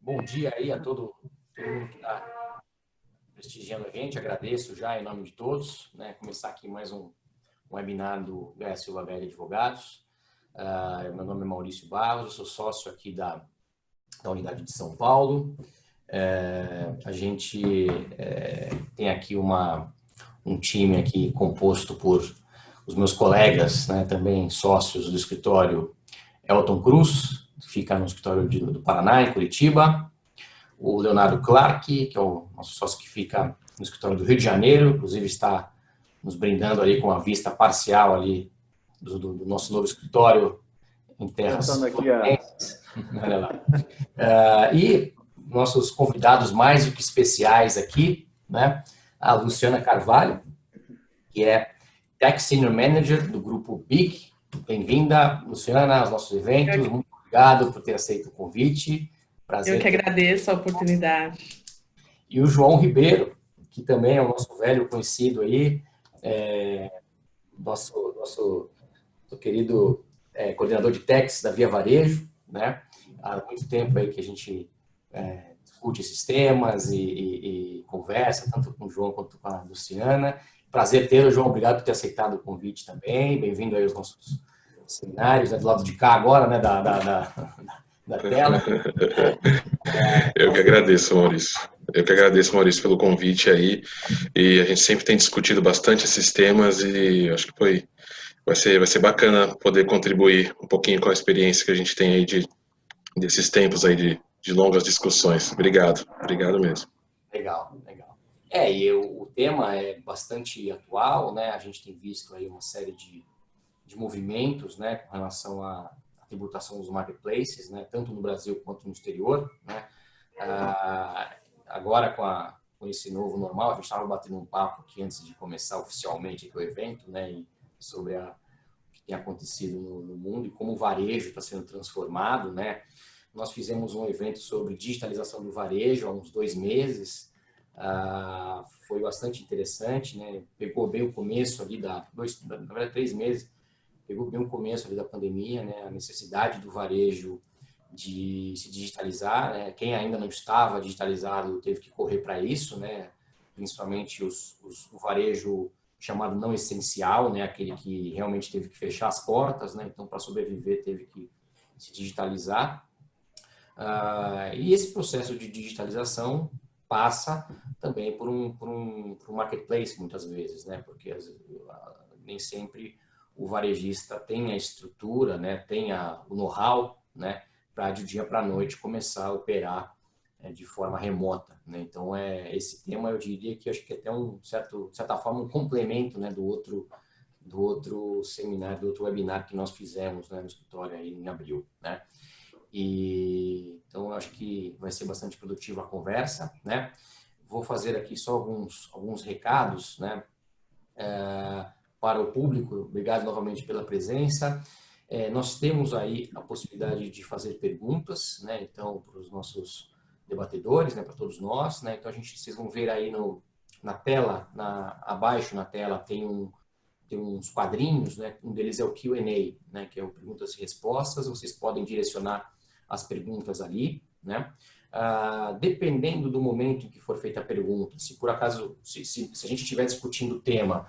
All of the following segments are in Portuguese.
Bom dia aí a todo mundo que está prestigiando a gente. Agradeço já em nome de todos, né? Começar aqui mais um webinar do Gaia Silva Velha Advogados. Meu nome é Maurício Barros, eu sou sócio aqui da unidade de São Paulo. A gente tem aqui um time aqui composto por os meus colegas, né, também sócios do escritório Elton Cruz, que fica no escritório do Paraná, em Curitiba. O Leonardo Clark, que é o nosso sócio que fica no escritório do Rio de Janeiro, inclusive está nos brindando ali com a vista parcial ali do nosso novo escritório em terras fluminenses. Olha lá. E nossos convidados mais do que especiais aqui, né? A Luciana Carvalho, que é Tech Senior Manager do grupo BIG. Bem-vinda, Luciana, aos nossos eventos. Muito obrigado por ter aceito o convite. Prazer. Eu que agradeço a oportunidade. E o João Ribeiro, que também é o nosso velho conhecido aí, nosso querido coordenador de techs da Via Varejo, né? Há muito tempo aí que a gente discute esses temas e conversa, tanto com o João quanto com a Luciana. Prazer tê-lo, João. Obrigado por ter aceitado o convite também. Bem-vindo aí aos nossos seminários, né? Do lado de cá agora, né? Da tela. Eu que agradeço, Maurício. Eu que agradeço, Maurício, pelo convite aí. E a gente sempre tem discutido bastante esses temas e acho que vai ser bacana poder contribuir um pouquinho com a experiência que a gente tem aí desses tempos aí de longas discussões. Obrigado mesmo. Legal. E o tema é bastante atual, né? A gente tem visto aí uma série de movimentos, né, com relação à tributação dos marketplaces, né, tanto no Brasil quanto no exterior, né. Agora com esse novo normal, a gente estava batendo um papo aqui antes de começar oficialmente aqui o evento, né, e sobre o que tem acontecido no mundo e como o varejo está sendo transformado, né. Nós fizemos um evento sobre digitalização do varejo há uns 2 meses. Foi bastante interessante, né? Pegou bem o começo ali na verdade 3 meses, pegou bem o começo ali da pandemia, né? A necessidade do varejo de se digitalizar, né? Quem ainda não estava digitalizado teve que correr para isso, né? Principalmente o varejo chamado não essencial, né? Aquele que realmente teve que fechar as portas, né? Então, para sobreviver, teve que se digitalizar. E esse processo de digitalização passa também por um marketplace, muitas vezes, né? Porque nem sempre o varejista tem a estrutura, né? Tem o know-how, né? Para de dia para a noite começar a operar de forma remota, né? Então, esse tema eu diria que acho que até de certa forma, um complemento, né? do outro seminário, do outro webinar que nós fizemos, né? No escritório aí em abril, né? Então, acho que vai ser bastante produtiva a conversa, né? Vou fazer aqui só alguns recados, né? Para o público. Obrigado novamente pela presença. Nós temos aí a possibilidade de fazer perguntas, né? Então, para os nossos debatedores, né? Para todos nós, né? Então, vocês vão ver aí na tela, abaixo na tela, tem uns quadrinhos, né? Um deles é o Q&A, né? Que é o perguntas e respostas. Vocês podem direcionar as perguntas ali, né? Dependendo do momento em que for feita a pergunta, se por acaso, se a gente estiver discutindo o tema,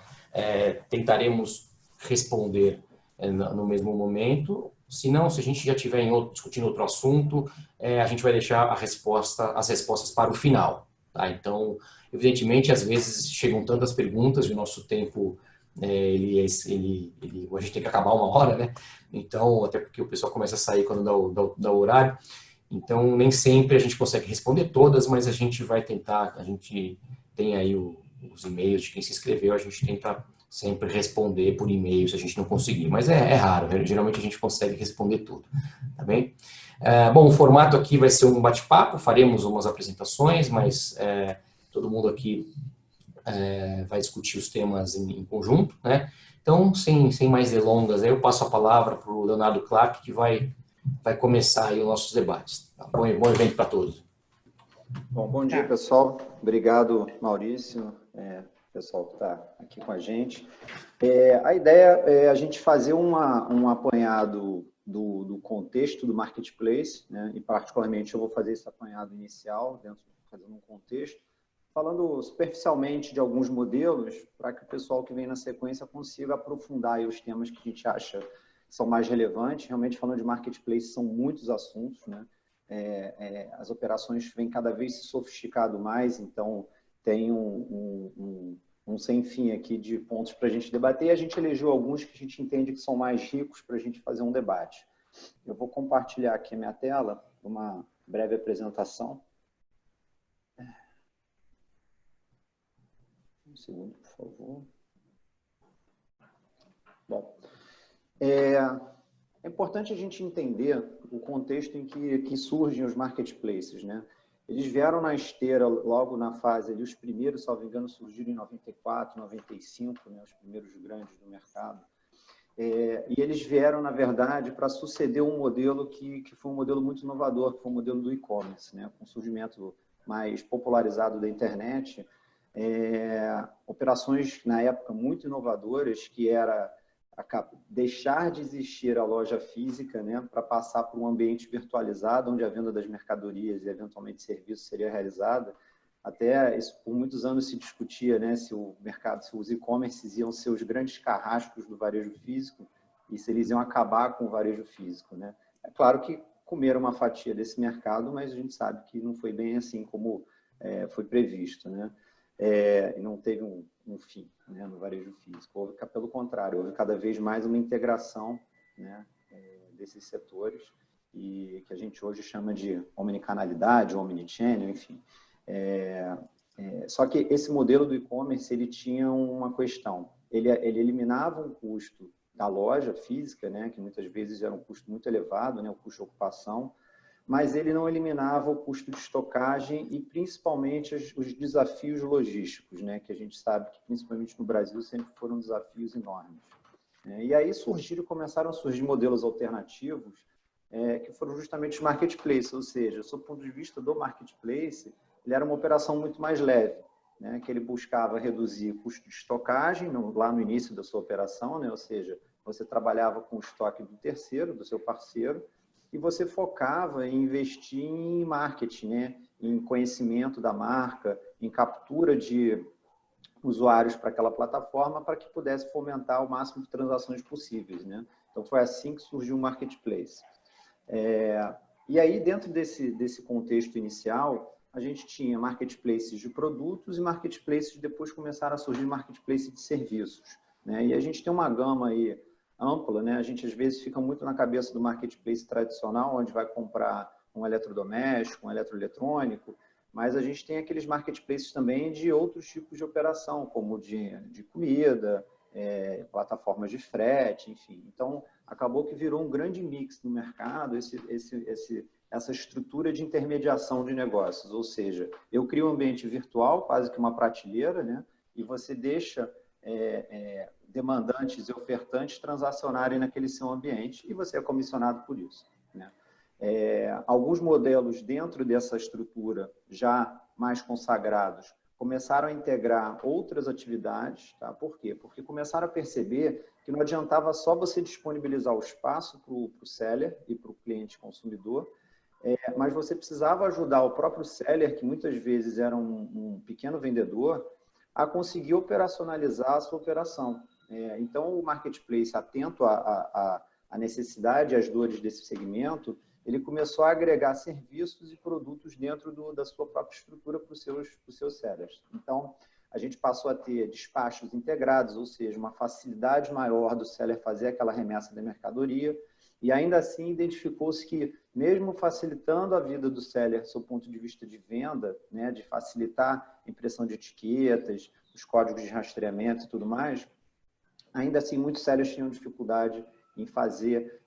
tentaremos responder no mesmo momento. Se não, se a gente já estiver discutindo outro assunto, a gente vai deixar as respostas para o final, tá? Então, evidentemente, às vezes chegam tantas perguntas e o nosso tempo a gente tem que acabar 1 hora, né? Então, até porque o pessoal começa a sair quando dá o horário. Então, nem sempre a gente consegue responder todas, mas a gente vai tentar, a gente tem aí os e-mails de quem se inscreveu, a gente tenta sempre responder por e-mail se a gente não conseguir, mas é raro, geralmente a gente consegue responder tudo, tá bem? Bom, o formato aqui vai ser um bate-papo, faremos umas apresentações, mas todo mundo aqui vai discutir os temas em conjunto, né? Então, sem mais delongas, eu passo a palavra para o Leonardo Clark, que vai começar aí os nossos debates. Tá? Bom evento para todos. Bom dia, pessoal. Obrigado, Maurício, pessoal que está aqui com a gente. A ideia é a gente fazer um apanhado do contexto do marketplace, né? E particularmente eu vou fazer esse apanhado inicial, fazendo um contexto, falando superficialmente de alguns modelos, para que o pessoal que vem na sequência consiga aprofundar aí os temas que a gente acha que são mais relevantes. Realmente, falando de marketplace, são muitos assuntos, né? As operações vêm cada vez se sofisticado mais, então tem um sem fim aqui de pontos para a gente debater, e a gente elegeu alguns que a gente entende que são mais ricos para a gente fazer um debate. Eu vou compartilhar aqui a minha tela, uma breve apresentação. Um segundo, por favor. Bom, é importante a gente entender o contexto em que surgem os marketplaces, né? Eles vieram na esteira logo na fase ali, os primeiros, salvo engano, surgiram em 94, 95, né, os primeiros grandes do mercado. E eles vieram, na verdade, para suceder um modelo que foi um modelo muito inovador, que foi o modelo do e-commerce, né, com o surgimento mais popularizado da internet, operações, na época, muito inovadoras, que era deixar de existir a loja física, né, para passar para um ambiente virtualizado, onde a venda das mercadorias e, eventualmente, serviços seria realizada. Até isso, por muitos anos se discutia, né, se o mercado, se os e-commerces iam ser os grandes carrascos do varejo físico e se eles iam acabar com o varejo físico, né. É claro que comeram uma fatia desse mercado, mas a gente sabe que não foi bem assim como foi previsto, né. E não teve um fim, né, no varejo físico. Houve, pelo contrário, houve cada vez mais uma integração, né, desses setores, e que a gente hoje chama de omnicanalidade, omnichannel, enfim. Só que esse modelo do e-commerce, ele tinha uma questão. Ele eliminava um custo da loja física, né, que muitas vezes era um custo muito elevado, né, o custo de ocupação, mas ele não eliminava o custo de estocagem e, principalmente, os desafios logísticos, né, que a gente sabe que, principalmente no Brasil, sempre foram desafios enormes. E aí começaram a surgir modelos alternativos, que foram justamente os marketplaces, ou seja, sob o ponto de vista do marketplace, ele era uma operação muito mais leve, né, que ele buscava reduzir o custo de estocagem lá no início da sua operação, né, ou seja, você trabalhava com o estoque do terceiro, do seu parceiro, e você focava em investir em marketing, né, em conhecimento da marca, em captura de usuários para aquela plataforma, para que pudesse fomentar o máximo de transações possíveis, né? Então, foi assim que surgiu o marketplace. E aí, dentro desse contexto inicial, a gente tinha marketplaces de produtos e marketplaces, depois começaram a surgir marketplaces de serviços, né? E a gente tem uma gama aí ampla, né? A gente às vezes fica muito na cabeça do marketplace tradicional, onde vai comprar um eletrodoméstico, um eletroeletrônico, mas a gente tem aqueles marketplaces também de outros tipos de operação, como de comida, plataformas de frete, enfim. Então, acabou que virou um grande mix no mercado essa estrutura de intermediação de negócios, ou seja, eu crio um ambiente virtual, quase que uma prateleira, né? E você deixa demandantes e ofertantes transacionarem naquele seu ambiente e você é comissionado por isso, né? Alguns modelos dentro dessa estrutura já mais consagrados começaram a integrar outras atividades, tá? Por quê? Porque começaram a perceber que não adiantava só você disponibilizar o espaço para o seller e para o cliente consumidor, mas você precisava ajudar o próprio seller, que muitas vezes era um pequeno vendedor, a conseguir operacionalizar a sua operação. Então, o marketplace, atento à necessidade e às dores desse segmento, ele começou a agregar serviços e produtos dentro da sua própria estrutura para os seus sellers. Então, a gente passou a ter despachos integrados, ou seja, uma facilidade maior do seller fazer aquela remessa da mercadoria, e ainda assim identificou-se que, mesmo facilitando a vida do seller, do seu ponto de vista de venda, né, de facilitar a impressão de etiquetas, os códigos de rastreamento e tudo mais, ainda assim muitos sellers tinham dificuldade em fazer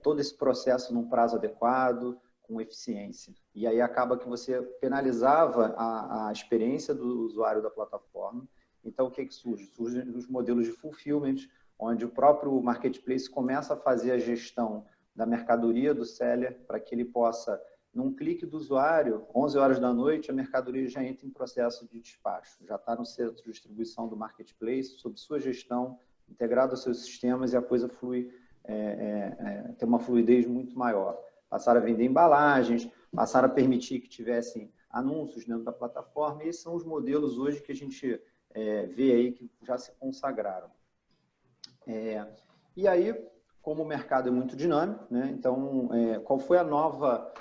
todo esse processo num prazo adequado, com eficiência. E aí acaba que você penalizava a experiência do usuário da plataforma. Então, o que surge? Surgem os modelos de fulfillment, onde o próprio marketplace começa a fazer a gestão da mercadoria do seller para que ele possa, num clique do usuário, 11 horas da noite, a mercadoria já entra em processo de despacho. Já está no centro de distribuição do marketplace, sob sua gestão, integrado aos seus sistemas, e a coisa flui, tem uma fluidez muito maior. Passaram a vender embalagens, passaram a permitir que tivessem anúncios dentro da plataforma, e esses são os modelos hoje que a gente vê aí que já se consagraram. E aí, como o mercado é muito dinâmico, né? Então, qual foi a nova...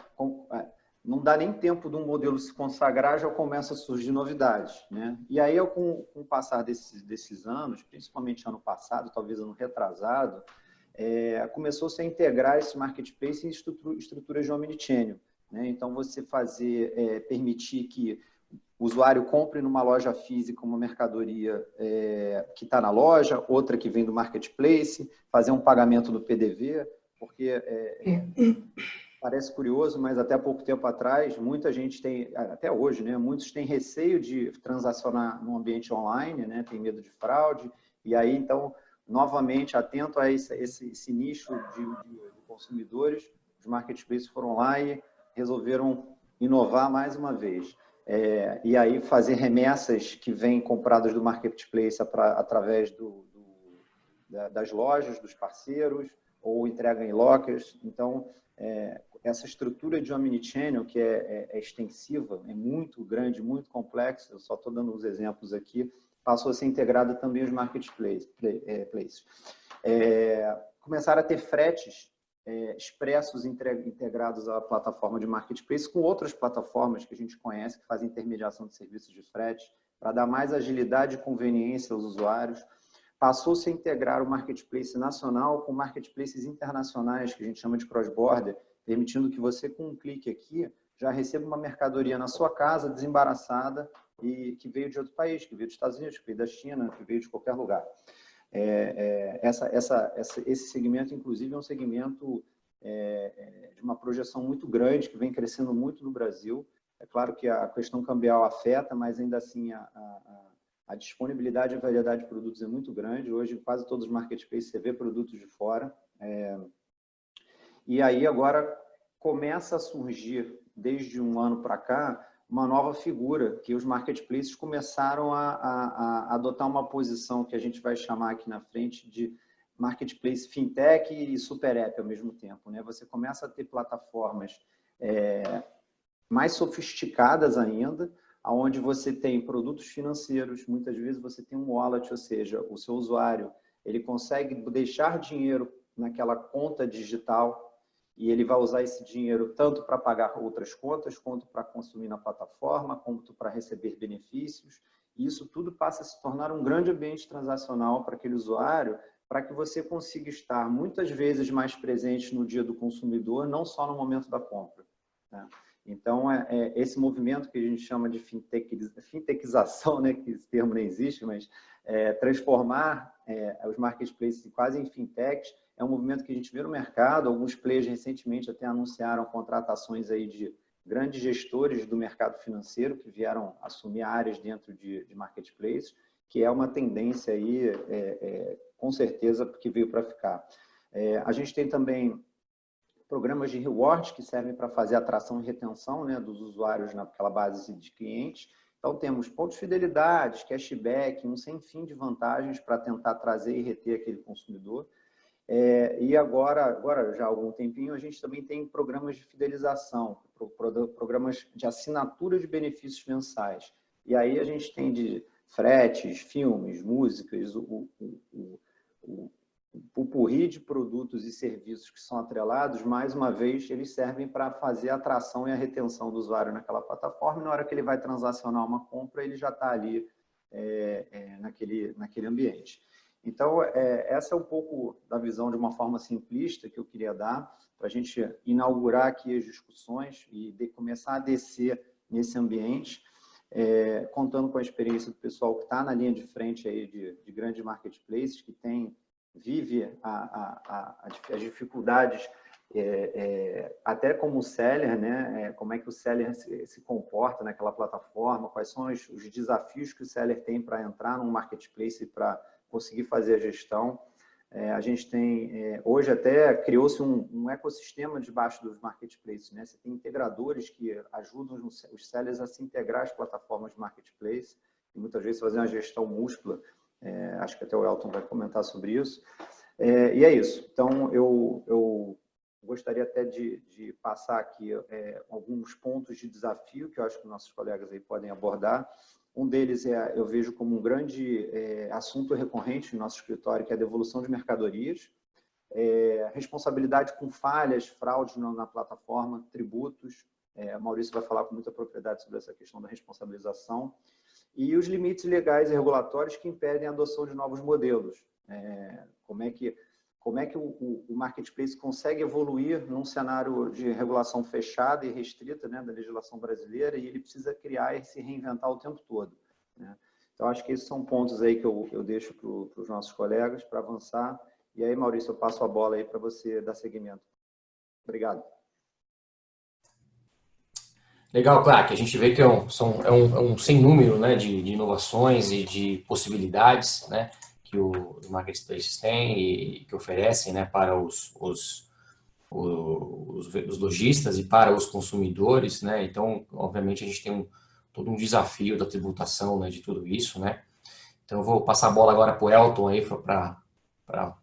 Não dá nem tempo de um modelo se consagrar, já começa a surgir novidades, né? E aí, com o passar desses anos, principalmente ano passado, talvez ano retrasado, começou-se a integrar esse marketplace em estruturas de omnichannel, né? Então, você permitir que o usuário compre numa loja física uma mercadoria que está na loja, outra que vem do marketplace, fazer um pagamento no PDV, porque parece curioso, mas até pouco tempo atrás, muita gente tem, até hoje, né, muitos têm receio de transacionar no ambiente online, né, tem medo de fraude, e aí, então, novamente, atento a esse nicho de consumidores, os marketplaces foram lá e resolveram inovar mais uma vez. E aí fazer remessas que vêm compradas do marketplace através das lojas, dos parceiros, ou entrega em lockers. Então, essa estrutura de omnichannel, que é extensiva, é muito grande, muito complexa, eu só estou dando uns exemplos aqui, passou a ser integrada também aos marketplaces. Começaram a ter fretes expressos integrados à plataforma de marketplace com outras plataformas que a gente conhece, que fazem intermediação de serviços de frete, para dar mais agilidade e conveniência aos usuários. Passou-se a integrar o marketplace nacional com marketplaces internacionais, que a gente chama de cross-border, permitindo que você, com um clique aqui, já receba uma mercadoria na sua casa, desembaraçada, e que veio de outro país, que veio dos Estados Unidos, que veio da China, que veio de qualquer lugar. Esse segmento, inclusive, é um segmento de uma projeção muito grande, que vem crescendo muito no Brasil. É claro que a questão cambial afeta, mas ainda assim a disponibilidade e a variedade de produtos é muito grande. Hoje, em quase todos os marketplaces, você vê produtos de fora. E aí, agora, começa a surgir, desde um ano para cá, uma nova figura, que os marketplaces começaram a adotar uma posição que a gente vai chamar aqui na frente de marketplace fintech e super app ao mesmo tempo, né? Você começa a ter plataformas mais sofisticadas ainda, onde você tem produtos financeiros, muitas vezes você tem um wallet, ou seja, o seu usuário ele consegue deixar dinheiro naquela conta digital e ele vai usar esse dinheiro tanto para pagar outras contas, quanto para consumir na plataforma, quanto para receber benefícios. E isso tudo passa a se tornar um grande ambiente transacional para aquele usuário, para que você consiga estar muitas vezes mais presente no dia do consumidor, não só no momento da compra, né? Então, esse movimento que a gente chama de fintechização, né, que esse termo não existe, mas transformar os marketplaces quase em fintechs, é um movimento que a gente vê no mercado. Alguns players recentemente até anunciaram contratações aí de grandes gestores do mercado financeiro que vieram assumir áreas dentro de marketplaces, que é uma tendência aí, com certeza, que veio para ficar. A gente tem também programas de rewards que servem para fazer atração e retenção, né, dos usuários naquela base de clientes. Então, temos pontos de fidelidade, cashback, um sem fim de vantagens para tentar trazer e reter aquele consumidor. E agora, já há algum tempinho, a gente também tem programas de fidelização, programas de assinatura de benefícios mensais. E aí a gente tem de fretes, filmes, músicas, o pupurri de produtos e serviços que são atrelados, mais uma vez, eles servem para fazer a atração e a retenção do usuário naquela plataforma, e na hora que ele vai transacionar uma compra, ele já está ali naquele ambiente. Então, essa é um pouco da visão de uma forma simplista que eu queria dar, para a gente inaugurar aqui as discussões e começar a descer nesse ambiente, contando com a experiência do pessoal que está na linha de frente aí de grandes marketplaces, que vive as dificuldades, até como seller, né? Como é que o seller se comporta naquela plataforma, quais são os desafios que o seller tem para entrar num marketplace e para conseguir fazer a gestão. A gente tem, hoje até criou-se um ecossistema debaixo dos marketplaces, né? Você tem integradores que ajudam os sellers a se integrar às plataformas de marketplace e muitas vezes fazer uma gestão múltipla. Acho que até o Elton vai comentar sobre isso. E é isso. Então, eu Gostaria até de passar aqui alguns pontos de desafio que eu acho que nossos colegas aí podem abordar. Um deles eu vejo como um grande assunto recorrente no nosso escritório, que é a devolução de mercadorias, responsabilidade com falhas, fraudes na plataforma, tributos. Maurício vai falar com muita propriedade sobre essa questão da responsabilização. E os limites legais e regulatórios que impedem a adoção de novos modelos. Como é que o marketplace consegue evoluir num cenário de regulação fechada e restrita, né, da legislação brasileira, e ele precisa criar e se reinventar o tempo todo, né? Então, acho que esses são pontos aí que eu deixo para os nossos colegas para avançar. E aí, Maurício, eu passo a bola aí para você dar seguimento. Obrigado. Legal, Clark. A gente vê que é um sem número, né, de inovações e de possibilidades, né, que o marketplace tem e que oferecem, né, para os lojistas e para os consumidores, né. Então, obviamente, a gente tem todo um desafio da tributação, né, de tudo isso, né. Então, eu vou passar a bola agora para o Elton aí para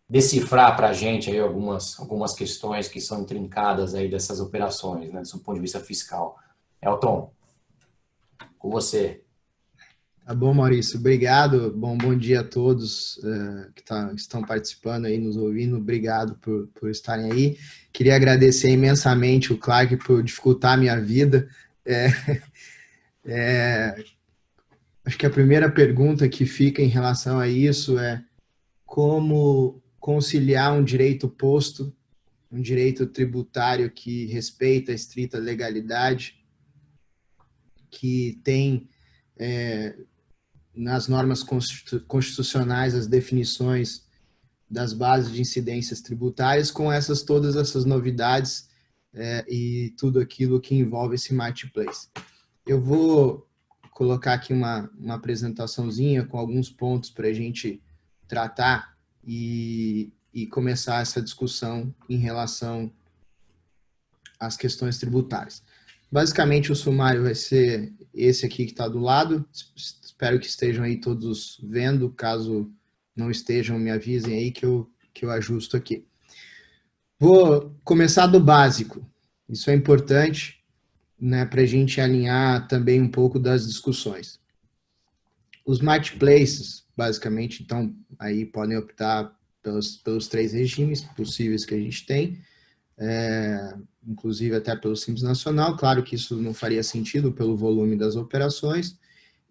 decifrar para a gente aí algumas questões que são intrincadas aí dessas operações, né, do ponto de vista fiscal. Elton, com você. Tá bom, Maurício, obrigado. Bom dia a todos que estão participando aí, nos ouvindo. Obrigado por estarem aí. Queria agradecer imensamente o Clark por dificultar a minha vida. Acho que a primeira pergunta que fica em relação a isso é como conciliar um direito posto, um direito tributário que respeita a estrita legalidade, que tem nas normas constitucionais as definições das bases de incidências tributárias, com todas essas novidades e tudo aquilo que envolve esse marketplace. Eu vou colocar aqui uma apresentaçãozinha com alguns pontos para a gente tratar e começar essa discussão em relação às questões tributárias. Basicamente, o sumário vai ser esse aqui que está do lado. Espero que estejam aí todos vendo. Caso não estejam, me avisem aí que eu ajusto aqui. Vou começar do básico. Isso é importante, né, para a gente alinhar também um pouco das discussões. Os marketplaces, basicamente, então, aí podem optar pelos 3 regimes possíveis que a gente tem, inclusive até pelo Simples Nacional. Claro que isso não faria sentido pelo volume das operações.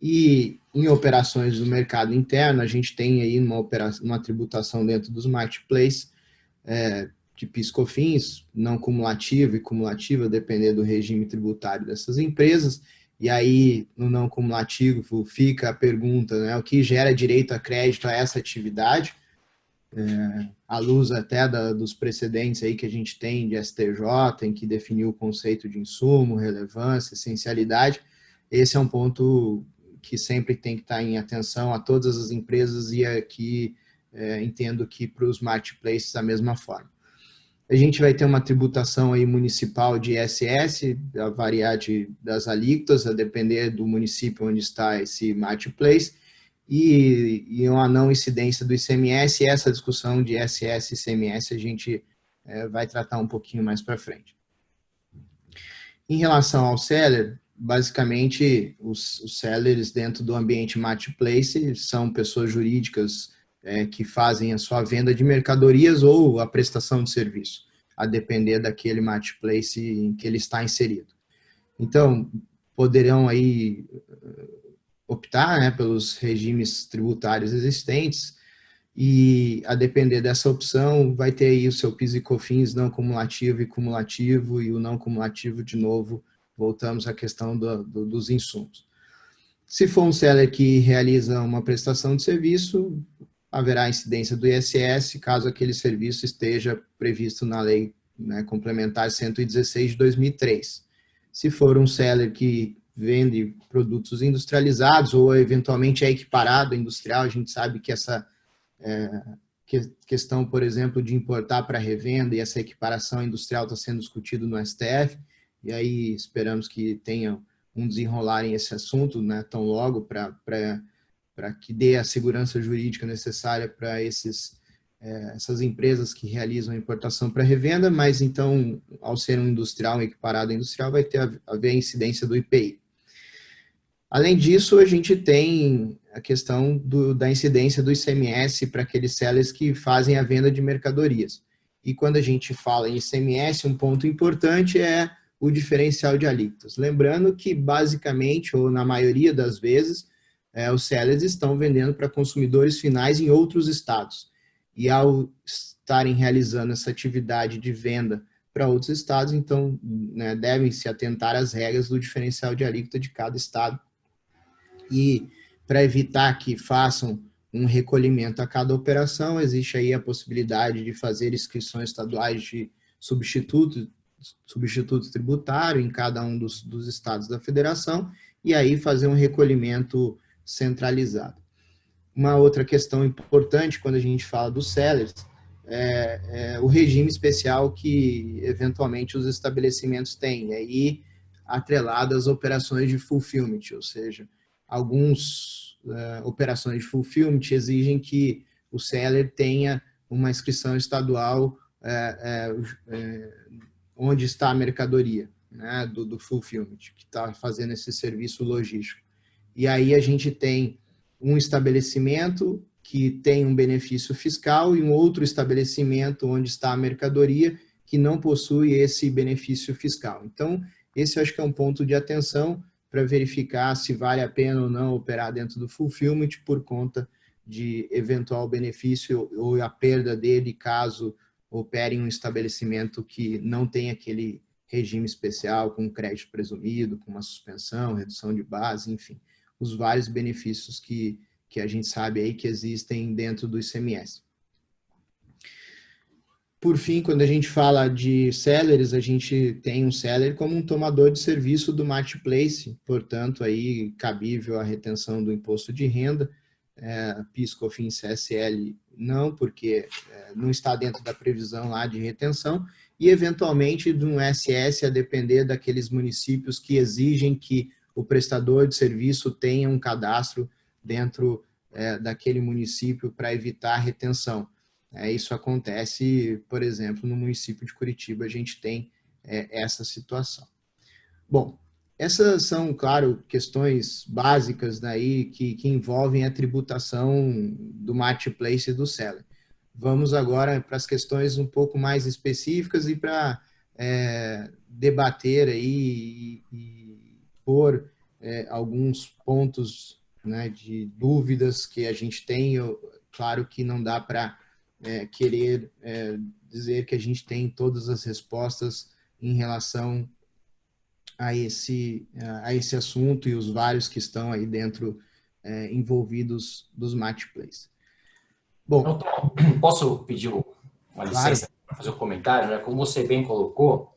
E em operações do mercado interno, a gente tem aí uma tributação dentro dos marketplaces de PIS/COFINS, não cumulativo e cumulativa, dependendo do regime tributário dessas empresas. E aí, no não cumulativo, fica a pergunta, né, o que gera direito a crédito a essa atividade, à luz até dos precedentes aí que a gente tem de STJ, em que definiu o conceito de insumo, relevância, essencialidade. Esse é um ponto que sempre tem que estar em atenção a todas as empresas, e aqui entendo que para os marketplaces da mesma forma. A gente vai ter uma tributação aí municipal de ISS, a variar das alíquotas, a depender do município onde está esse marketplace, e uma não incidência do ICMS. E essa discussão de ISS e ICMS a gente vai tratar um pouquinho mais para frente. Em relação ao seller, basicamente, os sellers dentro do ambiente marketplace são pessoas jurídicas que fazem a sua venda de mercadorias ou a prestação de serviço, a depender daquele marketplace em que ele está inserido. Então, poderão aí optar, né, pelos regimes tributários existentes, e a depender dessa opção, vai ter aí o seu PIS e COFINS não cumulativo e cumulativo, e o não cumulativo, de novo, voltamos à questão dos insumos. Se for um seller que realiza uma prestação de serviço, haverá incidência do ISS, caso aquele serviço esteja previsto na Lei, né, Complementar 116 de 2003. Se for um seller que vende produtos industrializados ou eventualmente é equiparado a industrial, a gente sabe que essa questão, por exemplo, de importar para revenda e essa equiparação industrial está sendo discutido no STF, e aí esperamos que tenha um desenrolar em esse assunto, né, tão logo, para que dê a segurança jurídica necessária para esses essas empresas que realizam importação para revenda, mas então, ao ser um industrial, um equiparado industrial, vai haver a incidência do IPI. Além disso, a gente tem a questão da incidência do ICMS para aqueles sellers que fazem a venda de mercadorias. E quando a gente fala em ICMS, um ponto importante é o diferencial de alíquotas. Lembrando que, basicamente, ou na maioria das vezes, os sellers estão vendendo para consumidores finais em outros estados. E ao estarem realizando essa atividade de venda para outros estados, então, né, devem se atentar às regras do diferencial de alíquota de cada estado. E para evitar que façam um recolhimento a cada operação, existe aí a possibilidade de fazer inscrições estaduais de substituto tributário em cada um dos estados da federação e aí fazer um recolhimento centralizado. Uma outra questão importante quando a gente fala dos sellers é o regime especial que eventualmente os estabelecimentos têm, e aí atrelado às operações de fulfillment, ou seja, algumas operações de fulfillment exigem que o seller tenha uma inscrição estadual onde está a mercadoria, né, do fulfillment, que está fazendo esse serviço logístico. E aí a gente tem um estabelecimento que tem um benefício fiscal e um outro estabelecimento onde está a mercadoria que não possui esse benefício fiscal. Então, esse eu acho que é um ponto de atenção para verificar se vale a pena ou não operar dentro do fulfillment por conta de eventual benefício ou a perda dele caso opere em um estabelecimento que não tem aquele regime especial com crédito presumido, com uma suspensão, redução de base, enfim, os vários benefícios que a gente sabe aí que existem dentro do ICMS. Por fim, quando a gente fala de sellers, a gente tem um seller como um tomador de serviço do marketplace, portanto, aí cabível a retenção do imposto de renda, PIS, COFINS, CSL não, porque não está dentro da previsão lá de retenção, e eventualmente de um SS a depender daqueles municípios que exigem que o prestador de serviço tenha um cadastro dentro daquele município para evitar a retenção. Isso acontece, por exemplo, no município de Curitiba, a gente tem essa situação. Bom, essas são, claro, questões básicas daí que envolvem a tributação do marketplace e do seller. Vamos agora para as questões um pouco mais específicas e para debater aí e pôr alguns pontos, né, de dúvidas que a gente tem. Claro que não dá para querer dizer que a gente tem todas as respostas em relação a esse assunto e os vários que estão aí dentro envolvidos dos marketplaces. Bom, então, posso pedir uma licença para fazer um comentário, né? Como você bem colocou,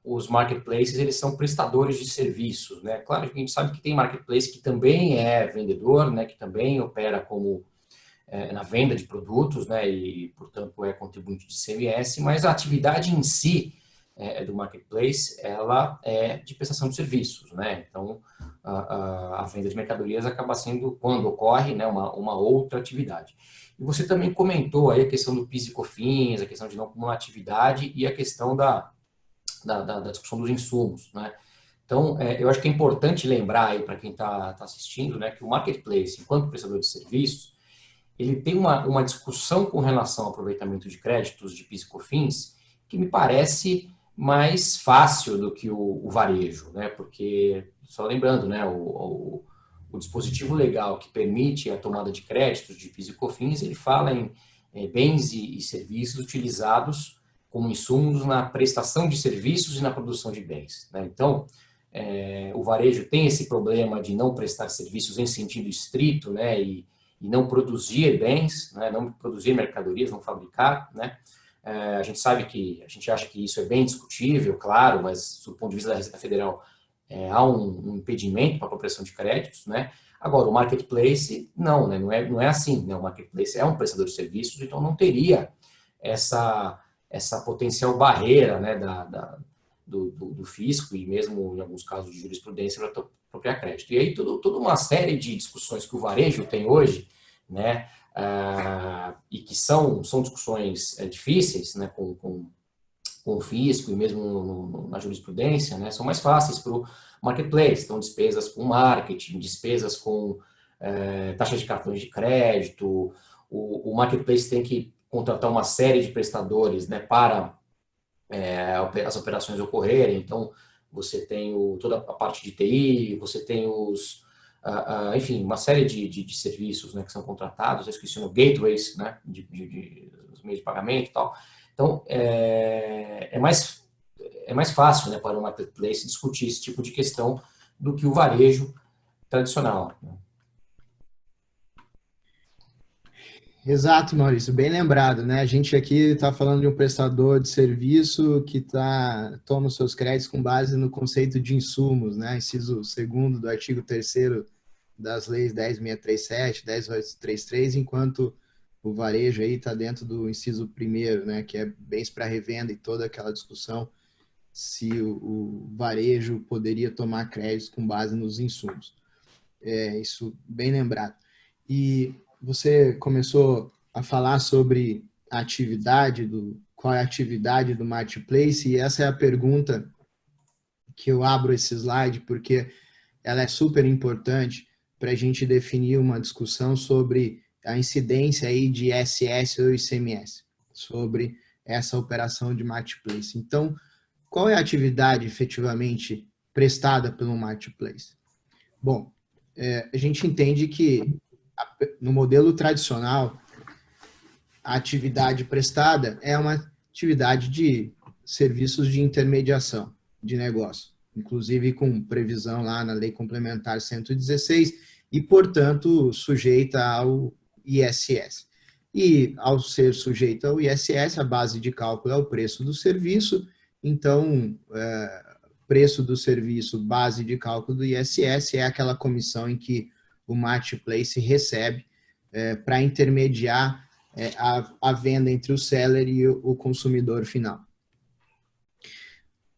os marketplaces, eles são prestadores de serviços, né? Claro que a gente sabe que tem marketplace que também é vendedor, né? Que também opera como na venda de produtos, né? E, portanto, é contribuinte de ICMS, mas a atividade em si do marketplace, ela é de prestação de serviços, né? Então, a venda de mercadorias acaba sendo, quando ocorre, né, uma outra atividade. E você também comentou aí a questão do PIS e COFINS, a questão de não cumulatividade e a questão da discussão dos insumos, né? Então, eu acho que é importante lembrar aí para quem está assistindo, né, que o marketplace, enquanto prestador de serviços, ele tem uma discussão com relação ao aproveitamento de créditos de PIS e COFINS que me parece mais fácil do que o varejo, né? Porque, só lembrando, né, o dispositivo legal que permite a tomada de créditos de PIS e COFINS, ele fala em bens e serviços utilizados como insumos na prestação de serviços e na produção de bens, né? Então, o varejo tem esse problema de não prestar serviços em sentido estrito, né, e não produzir bens, né, não produzir mercadorias, não fabricar, né? A gente sabe que, a gente acha que isso é bem discutível, claro, mas do ponto de vista da Receita Federal há um impedimento para a apropriação de créditos, né? Agora, o marketplace, não, né? Não é assim, né? O marketplace é um prestador de serviços, então não teria essa potencial barreira, né, do fisco e mesmo em alguns casos de jurisprudência para apropriar crédito. E aí toda uma série de discussões que o varejo tem hoje, né, e que são discussões difíceis, né, com o fisco e mesmo na jurisprudência, né, são mais fáceis para o marketplace. Então, despesas com marketing, despesas com taxas de cartões de crédito, o marketplace tem que contratar uma série de prestadores, né, para as operações ocorrerem. Então, você tem toda a parte de TI, você tem enfim, uma série de serviços, né, que são contratados, eu esqueci no gateways, né, de meios de pagamento e tal. Então, é mais fácil, né, para o marketplace discutir esse tipo de questão do que o varejo tradicional, né? Exato, Maurício, bem lembrado, né? A gente aqui está falando de um prestador de serviço que toma os seus créditos com base no conceito de insumos, né? Inciso 2º do artigo 3º das leis 10.637, 10.833, enquanto o varejo aí está dentro do inciso 1º, né? Que é bens para revenda e toda aquela discussão se o varejo poderia tomar créditos com base nos insumos. Isso bem lembrado. E você começou a falar sobre a atividade, qual é a atividade do marketplace, e essa é a pergunta que eu abro esse slide, porque ela é super importante para a gente definir uma discussão sobre a incidência aí de ISS ou ICMS, sobre essa operação de marketplace. Então, qual é a atividade efetivamente prestada pelo marketplace? Bom, a gente entende que no modelo tradicional, a atividade prestada é uma atividade de serviços de intermediação de negócio, inclusive com previsão lá na Lei Complementar 116 e, portanto, sujeita ao ISS. E, ao ser sujeita ao ISS, a base de cálculo é o preço do serviço, então, preço do serviço, base de cálculo do ISS é aquela comissão em que o marketplace recebe para intermediar a venda entre o seller e o consumidor final.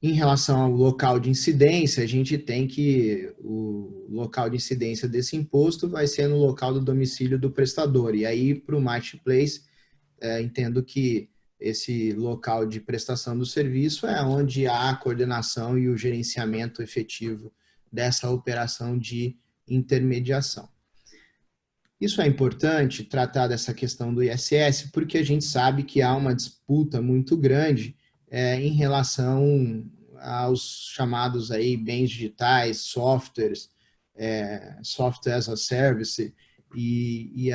Em relação ao local de incidência, a gente tem que o local de incidência desse imposto vai ser no local do domicílio do prestador. E aí, para o marketplace, entendo que esse local de prestação do serviço é onde há a coordenação e o gerenciamento efetivo dessa operação de intermediação. Isso é importante, tratar dessa questão do ISS, porque a gente sabe que há uma disputa muito grande em relação aos chamados aí bens digitais, softwares, software as a service, e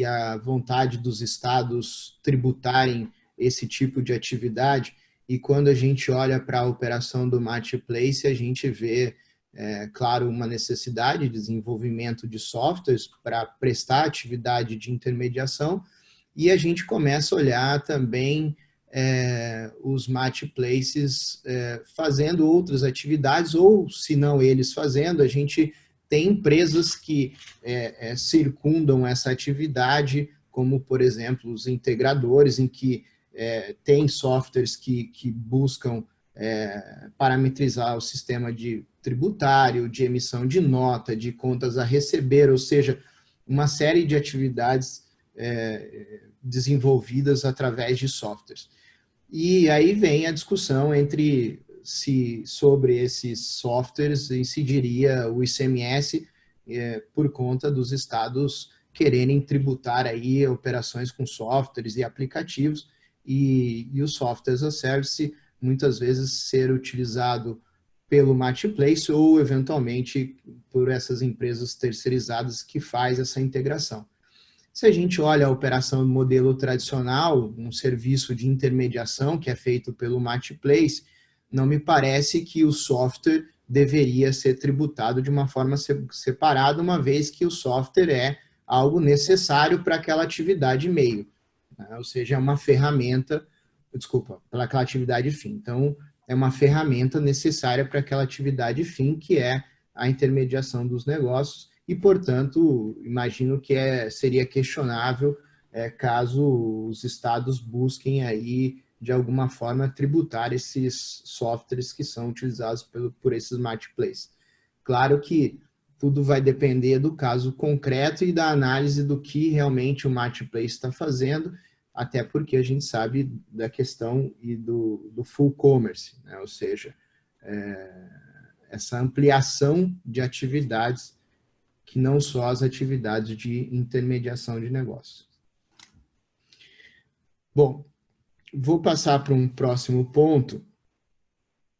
a vontade dos estados tributarem esse tipo de atividade. E quando a gente olha para a operação do marketplace, a gente vê claro, uma necessidade de desenvolvimento de softwares para prestar atividade de intermediação, e a gente começa a olhar também os marketplaces fazendo outras atividades, ou se não eles fazendo, a gente tem empresas que circundam essa atividade, como, por exemplo, os integradores, em que tem softwares que buscam parametrizar o sistema de tributário, de emissão de nota, de contas a receber, ou seja, uma série de atividades desenvolvidas através de softwares. E aí vem a discussão entre se sobre esses softwares incidiria o ICMS por conta dos estados quererem tributar aí operações com softwares e aplicativos, e o software as a service muitas vezes ser utilizado pelo marketplace ou, eventualmente, por essas empresas terceirizadas que faz essa integração. Se a gente olha a operação do modelo tradicional, um serviço de intermediação que é feito pelo marketplace, não me parece que o software deveria ser tributado de uma forma separada, uma vez que o software é algo necessário para aquela atividade meio, né? Ou seja, é uma ferramenta, para aquela atividade fim. Então, é uma ferramenta necessária para aquela atividade fim, que é a intermediação dos negócios, e, portanto, imagino que seria questionável caso os estados busquem aí, de alguma forma, tributar esses softwares que são utilizados por esses marketplaces. Claro que tudo vai depender do caso concreto e da análise do que realmente o marketplace está fazendo, até porque a gente sabe da questão e do full commerce, né? Ou seja, essa ampliação de atividades que não só as atividades de intermediação de negócios. Bom, vou passar para um próximo ponto,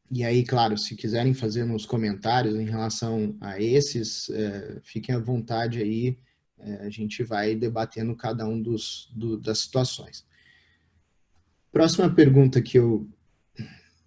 e aí, claro, se quiserem fazer nos comentários em relação a esses, fiquem à vontade aí, a gente vai debatendo cada um das situações. Próxima pergunta que eu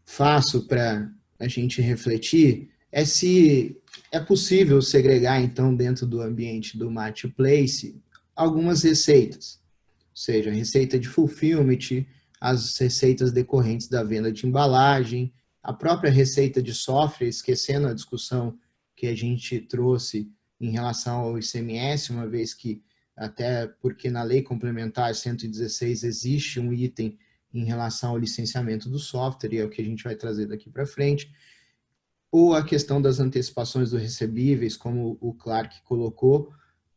faço para a gente refletir é se é possível segregar, então, dentro do ambiente do marketplace, algumas receitas, ou seja, receita de fulfillment, as receitas decorrentes da venda de embalagem, a própria receita de software, esquecendo a discussão que a gente trouxe em relação ao ICMS, uma vez que, até porque na Lei Complementar 116 existe um item em relação ao licenciamento do software, e é o que a gente vai trazer daqui para frente, ou a questão das antecipações dos recebíveis, como o Clark colocou,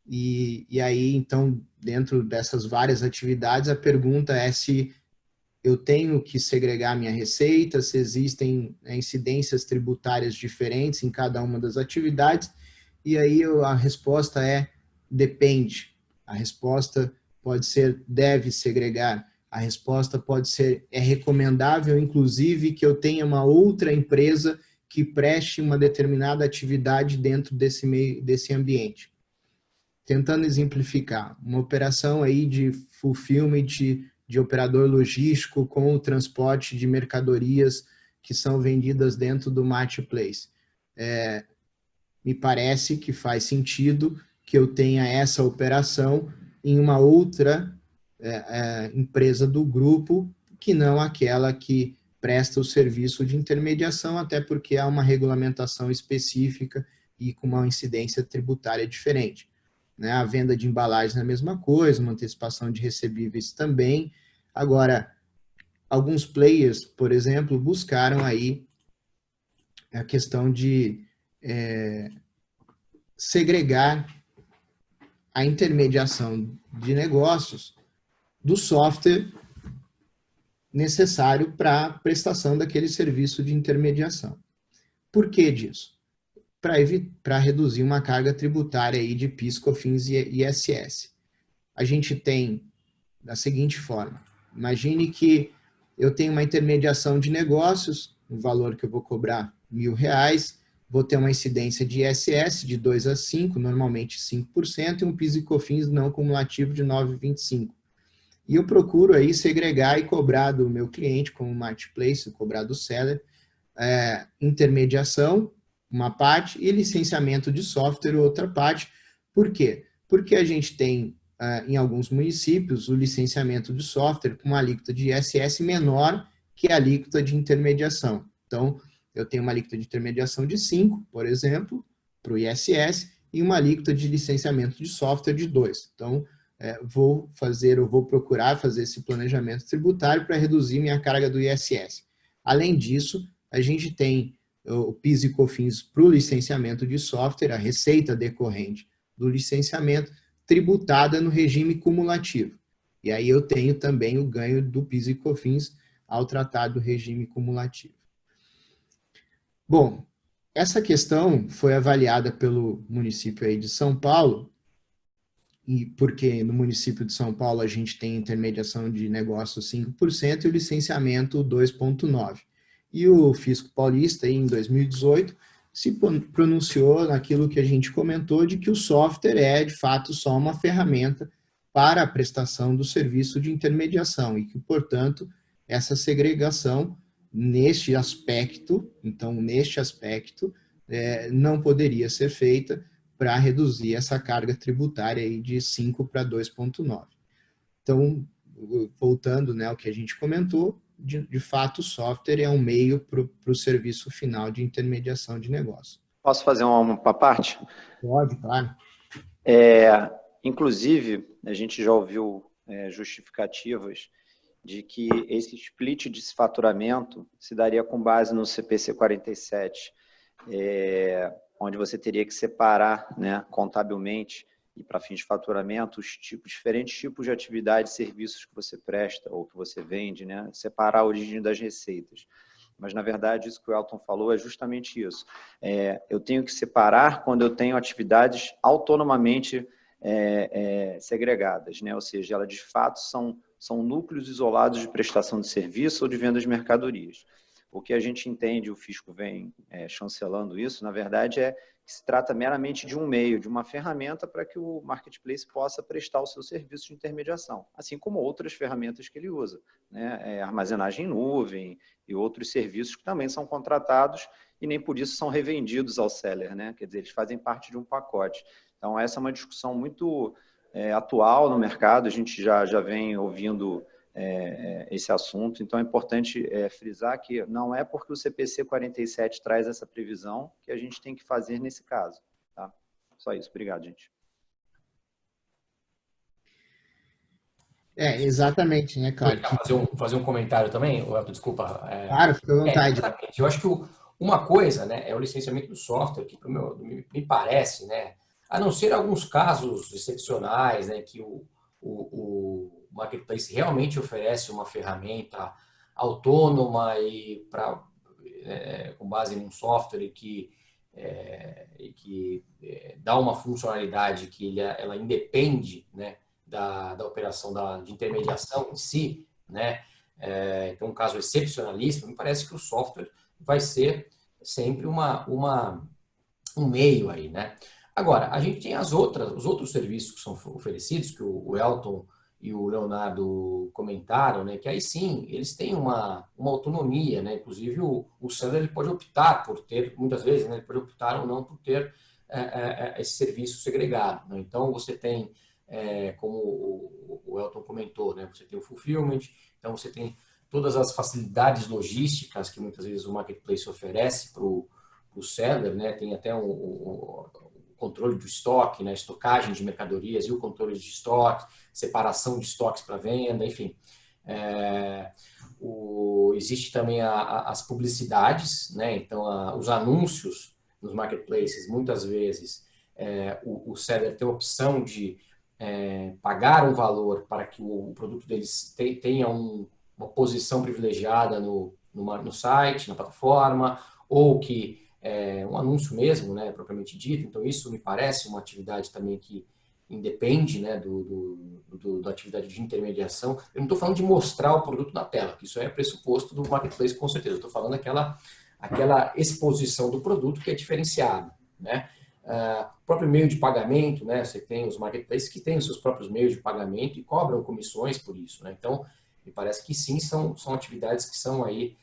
e aí, então, dentro dessas várias atividades, a pergunta é se eu tenho que segregar minha receita, se existem incidências tributárias diferentes em cada uma das atividades, e aí a resposta é depende. A resposta pode ser deve segregar, a resposta pode ser é recomendável, inclusive, que eu tenha uma outra empresa que preste uma determinada atividade dentro desse ambiente. Tentando exemplificar, uma operação aí de fulfillment, de operador logístico com o transporte de mercadorias que são vendidas dentro do marketplace. Me parece que faz sentido que eu tenha essa operação em uma outra empresa do grupo, que não aquela que presta o serviço de intermediação, até porque há uma regulamentação específica e com uma incidência tributária diferente. A venda de embalagens é a mesma coisa, uma antecipação de recebíveis também. Agora, alguns players, por exemplo, buscaram aí a questão de segregar a intermediação de negócios do software necessário para a prestação daquele serviço de intermediação. Por que disso? Para reduzir uma carga tributária aí de PIS, COFINS e ISS. A gente tem da seguinte forma: imagine que eu tenho uma intermediação de negócios, o valor que eu vou cobrar R$1.000, vou ter uma incidência de ISS de 2 a 5, normalmente 5%, e um PIS e COFINS não cumulativo de 9,25%. E eu procuro aí segregar e cobrar do meu cliente, como marketplace, cobrar do seller, intermediação, uma parte, e licenciamento de software, outra parte. Por quê? Porque a gente tem, em alguns municípios, o licenciamento de software com uma alíquota de ISS menor que a alíquota de intermediação. Então, eu tenho uma alíquota de intermediação de 5, por exemplo, para o ISS, e uma alíquota de licenciamento de software de 2. Então, vou procurar fazer esse planejamento tributário para reduzir minha carga do ISS. Além disso, a gente tem o PIS e COFINS para o licenciamento de software, a receita decorrente do licenciamento, tributada no regime cumulativo. E aí eu tenho também o ganho do PIS e COFINS ao tratar do regime cumulativo. Bom, essa questão foi avaliada pelo município aí de São Paulo, e porque no município de São Paulo a gente tem intermediação de negócios 5% e o licenciamento 2,9%. E o Fisco Paulista, em 2018, se pronunciou naquilo que a gente comentou, de que o software é, de fato, só uma ferramenta para a prestação do serviço de intermediação e que, portanto, essa segregação, neste aspecto, não poderia ser feita para reduzir essa carga tributária aí de 5 para 2,9. Então, voltando ao que a gente comentou, de fato, o software é um meio para o serviço final de intermediação de negócio. Posso fazer uma parte? Pode, claro. Inclusive, a gente já ouviu justificativas de que esse split de faturamento se daria com base no CPC 47, onde você teria que separar, né, contabilmente e para fins de faturamento, os diferentes tipos de atividades e serviços que você presta ou que você vende, né? Separar a origem das receitas. Mas, na verdade, isso que o Elton falou é justamente isso. Eu tenho que separar quando eu tenho atividades autonomamente segregadas, né? Ou seja, elas de fato são núcleos isolados de prestação de serviço ou de venda de mercadorias. O que a gente entende, o fisco vem chancelando isso, na verdade, que se trata meramente de um meio, de uma ferramenta para que o marketplace possa prestar o seu serviço de intermediação, assim como outras ferramentas que ele usa, né? Armazenagem em nuvem e outros serviços que também são contratados e nem por isso são revendidos ao seller, né? Quer dizer, eles fazem parte de um pacote. Então, essa é uma discussão muito atual no mercado, a gente já vem ouvindo esse assunto, então é importante frisar que não é porque o CPC 47 traz essa previsão que a gente tem que fazer nesse caso. Tá? Só isso, obrigado, gente. Exatamente, né, claro. Fazer um comentário também, Elton, desculpa. Claro, fica à vontade. Exatamente. Eu acho que uma coisa, né, é o licenciamento do software, que me parece, né, a não ser alguns casos excepcionais, né, que o marketplace realmente oferece uma ferramenta autônoma e com base em um software que dá uma funcionalidade que ela independe, né, da operação de intermediação em si, né? Então, um caso excepcionalista, me parece que o software vai ser sempre um meio aí, né? Agora, a gente tem os outros serviços que são oferecidos, que o Elton e o Leonardo comentaram, né? Que aí sim, eles têm uma autonomia, né? Inclusive, o seller ele pode optar por ter, muitas vezes, né? Ele pode optar ou não por ter esse serviço segregado, né? Então, você tem, como o Elton comentou, né? Você tem o fulfillment, então você tem todas as facilidades logísticas que muitas vezes o marketplace oferece para o seller, né? Tem até o controle do estoque, né, estocagem de mercadorias e o controle de estoque, separação de estoques para venda, enfim. Existe também as publicidades, né, então os anúncios nos marketplaces, muitas vezes o seller tem a opção de pagar um valor para que o produto deles tenha uma posição privilegiada no site, na plataforma, ou que um anúncio mesmo, né, propriamente dito. Então, isso me parece uma atividade também que independe, né, da atividade de intermediação. Eu não estou falando de mostrar o produto na tela, que isso é pressuposto do marketplace, com certeza. Eu estou falando aquela exposição do produto que é diferenciada, né? O próprio meio de pagamento, né? Você tem os marketplaces que têm os seus próprios meios de pagamento e cobram comissões por isso, né? Então, me parece que sim, são atividades que são aí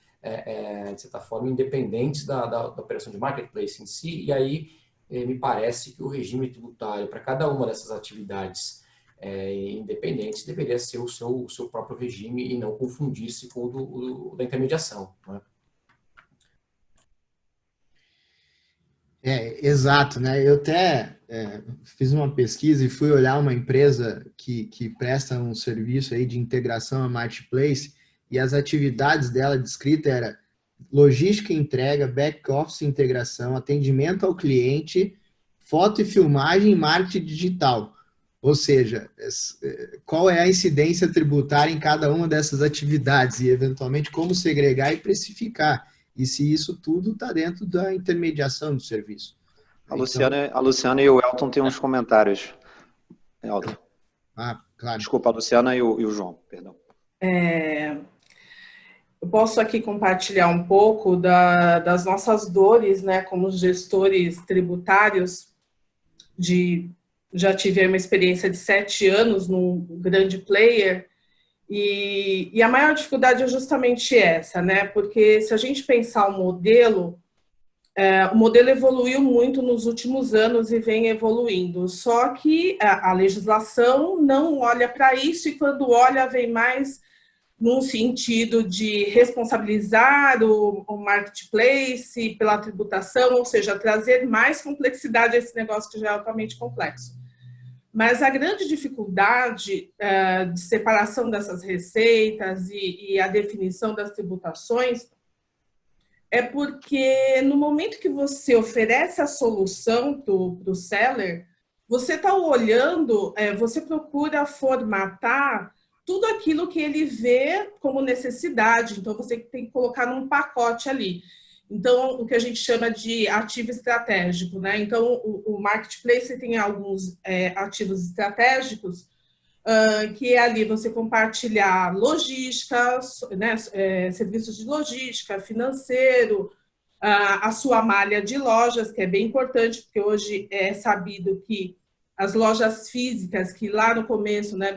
de certa forma, independentes da operação de marketplace em si, e aí me parece que o regime tributário para cada uma dessas atividades independentes deveria ser o seu próprio regime e não confundir-se com o da intermediação, né? Exato, né? Eu até fiz uma pesquisa e fui olhar uma empresa que presta um serviço aí de integração a marketplace, e as atividades dela descrita era logística e entrega, back-office integração, atendimento ao cliente, foto e filmagem e marketing digital. Ou seja, qual é a incidência tributária em cada uma dessas atividades e, eventualmente, como segregar e precificar. E se isso tudo está dentro da intermediação do serviço. A Luciana e o Elton têm uns comentários. Elton. Claro. Desculpa, a Luciana e o João, perdão. Eu posso aqui compartilhar um pouco das nossas dores, né, como gestores tributários. Já tive uma experiência de 7 anos num grande player, e a maior dificuldade é justamente essa, né? Porque se a gente pensar o modelo evoluiu muito nos últimos anos e vem evoluindo, só que a legislação não olha para isso, e quando olha, vem mais num sentido de responsabilizar o marketplace pela tributação, ou seja, trazer mais complexidade a esse negócio que já é altamente complexo. Mas a grande dificuldade de separação dessas receitas e a definição das tributações é porque no momento que você oferece a solução para o seller, você está olhando, você procura formatar tudo aquilo que ele vê como necessidade. Então, você tem que colocar num pacote ali. Então, o que a gente chama de ativo estratégico, né? Então, o marketplace tem alguns ativos estratégicos, que é ali você compartilhar logística, né? Serviços de logística, financeiro, a sua malha de lojas, que é bem importante, porque hoje é sabido que as lojas físicas, que lá no começo, né,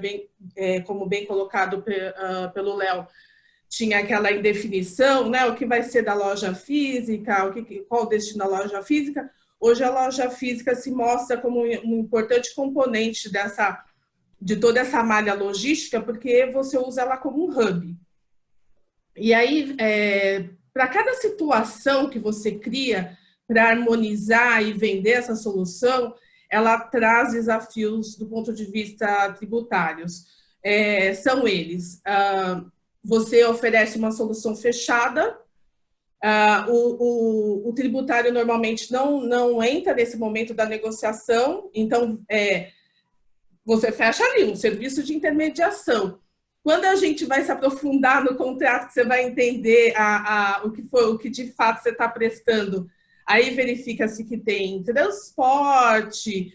como bem colocado pelo Léo, tinha aquela indefinição, né, o que vai ser da loja física, qual o destino da loja física. Hoje a loja física se mostra como um importante componente de toda essa malha logística, porque você usa ela como um hub. E aí, para cada situação que você cria para harmonizar e vender essa solução, ela traz desafios do ponto de vista tributários. São eles: você oferece uma solução fechada, o tributário normalmente não entra nesse momento da negociação, então você fecha ali um serviço de intermediação. Quando a gente vai se aprofundar no contrato, que você vai entender o que de fato você está prestando, aí verifica-se que tem transporte,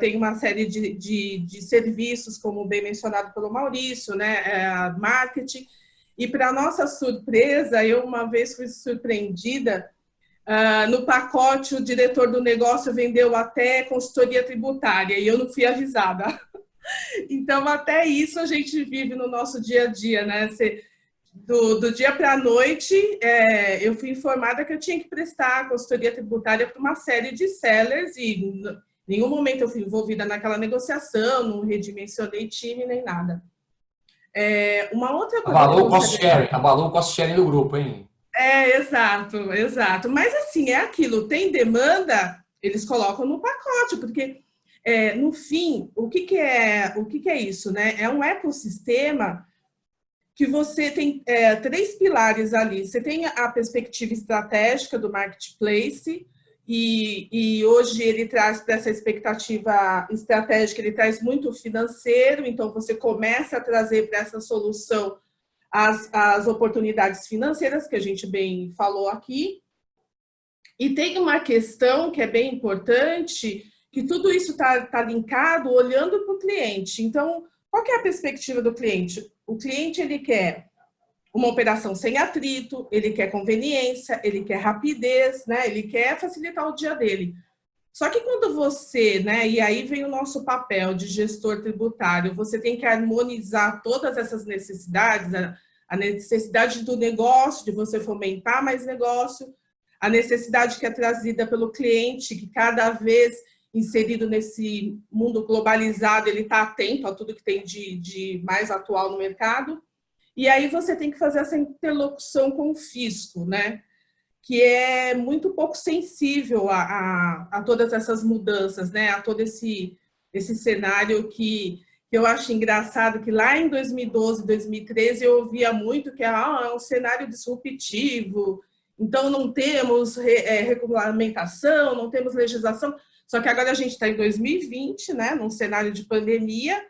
tem uma série de serviços, como bem mencionado pelo Maurício, né, marketing. E, para nossa surpresa, eu uma vez fui surpreendida, no pacote o diretor do negócio vendeu até consultoria tributária, e eu não fui avisada. Então, até isso a gente vive no nosso dia a dia, né? Do dia para a noite, eu fui informada que eu tinha que prestar consultoria tributária para uma série de sellers e em nenhum momento eu fui envolvida naquela negociação, não redimensionei time nem nada. Uma outra coisa... Abalou o cost-sharing do grupo, hein? Exato. Mas assim, é aquilo, tem demanda, eles colocam no pacote, porque... no fim, o que é isso, né? É um ecossistema que você tem 3 pilares ali. Você tem a perspectiva estratégica do marketplace, e hoje ele traz para essa expectativa estratégica, ele traz muito financeiro, então você começa a trazer para essa solução as oportunidades financeiras, que a gente bem falou aqui. E tem uma questão que é bem importante, que tudo isso está linkado olhando para o cliente. Então, qual que é a perspectiva do cliente? O cliente, ele quer uma operação sem atrito, ele quer conveniência, ele quer rapidez, né? Ele quer facilitar o dia dele. Só que quando você, né, e aí vem o nosso papel de gestor tributário, você tem que harmonizar todas essas necessidades, a necessidade do negócio, de você fomentar mais negócio, a necessidade que é trazida pelo cliente, que cada vez inserido nesse mundo globalizado, ele está atento a tudo que tem de mais atual no mercado. E aí você tem que fazer essa interlocução com o fisco, né? Que é muito pouco sensível a todas essas mudanças, né? A todo esse cenário que eu acho engraçado, que lá em 2012, 2013, eu ouvia muito que é um cenário disruptivo, então não temos regulamentação, não temos legislação. Só que agora a gente está em 2020, né, num cenário de pandemia,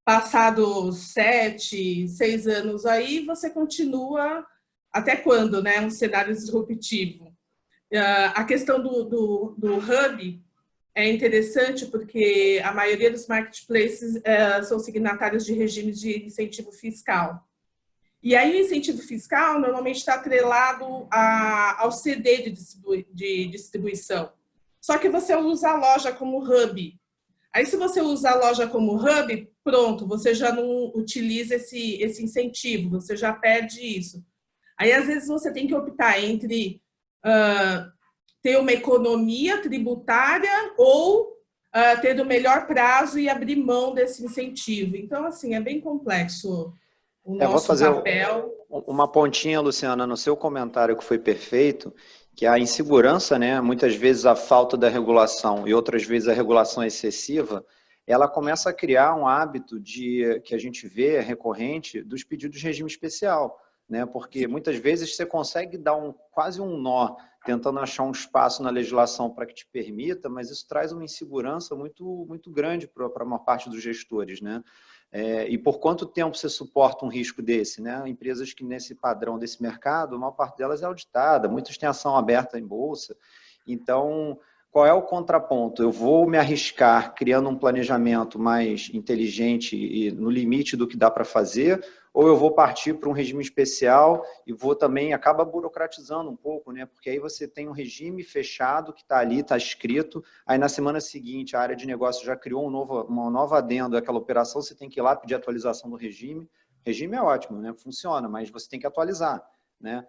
passados 7, 6 anos aí, você continua até quando, né, um cenário disruptivo? A questão do hub é interessante porque a maioria dos marketplaces são signatários de regimes de incentivo fiscal. E aí o incentivo fiscal normalmente está atrelado ao CD de distribuição. Só que você usa a loja como hub. Aí, se você usa a loja como hub, pronto, você já não utiliza esse incentivo, você já perde isso. Aí, às vezes, você tem que optar entre ter uma economia tributária ou ter o melhor prazo e abrir mão desse incentivo. Então, assim, é bem complexo o nosso vou fazer papel. Uma pontinha, Luciana, no seu comentário que foi perfeito, que a insegurança, né, muitas vezes a falta da regulação e outras vezes a regulação excessiva, ela começa a criar um hábito que a gente vê recorrente dos pedidos de regime especial. né? Porque muitas vezes você consegue dar quase um nó, tentando achar um espaço na legislação para que te permita, mas isso traz uma insegurança muito, muito grande para uma parte dos gestores, né? E por quanto tempo você suporta um risco desse, né? Empresas que nesse padrão desse mercado, a maior parte delas é auditada, muitas têm ação aberta em bolsa. Então, qual é o contraponto? Eu vou me arriscar criando um planejamento mais inteligente e no limite do que dá para fazer, ou eu vou partir para um regime especial e vou também, acaba burocratizando um pouco, né? Porque aí você tem um regime fechado que está ali, está escrito, aí na semana seguinte a área de negócio já criou uma nova adenda àquela operação, você tem que ir lá pedir atualização do regime. O regime é ótimo, né? Funciona, mas você tem que atualizar, né?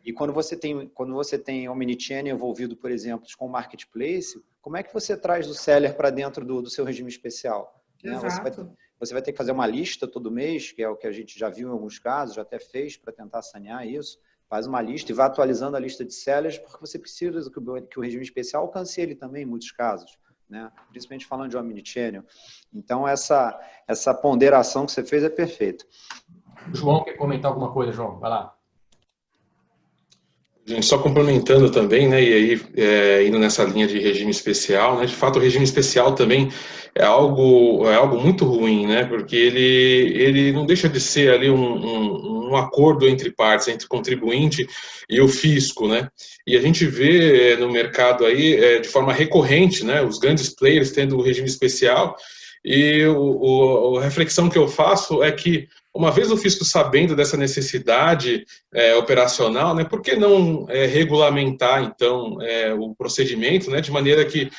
E quando você tem Omnichannel envolvido, por exemplo, com o Marketplace, como é que você traz o seller para dentro do seu regime especial? Né? Você vai ter que fazer uma lista todo mês, que é o que a gente já viu em alguns casos, já até fez para tentar sanear isso. Faz uma lista e vai atualizando a lista de sellers, porque você precisa que o regime especial alcance ele também, em muitos casos, né? Principalmente falando de Omnichannel. Então, essa ponderação que você fez é perfeita. João, quer comentar alguma coisa, João? Vai lá. Gente, só complementando também, né, e aí indo nessa linha de regime especial, né, de fato o regime especial também é algo muito ruim, né, porque ele não deixa de ser ali um acordo entre partes, entre o contribuinte e o fisco, né, e a gente vê no mercado aí de forma recorrente, né, os grandes players tendo o regime especial, e a reflexão que eu faço é que uma vez o fisco sabendo dessa necessidade operacional, né, por que não regulamentar, então, o procedimento, né, de maneira que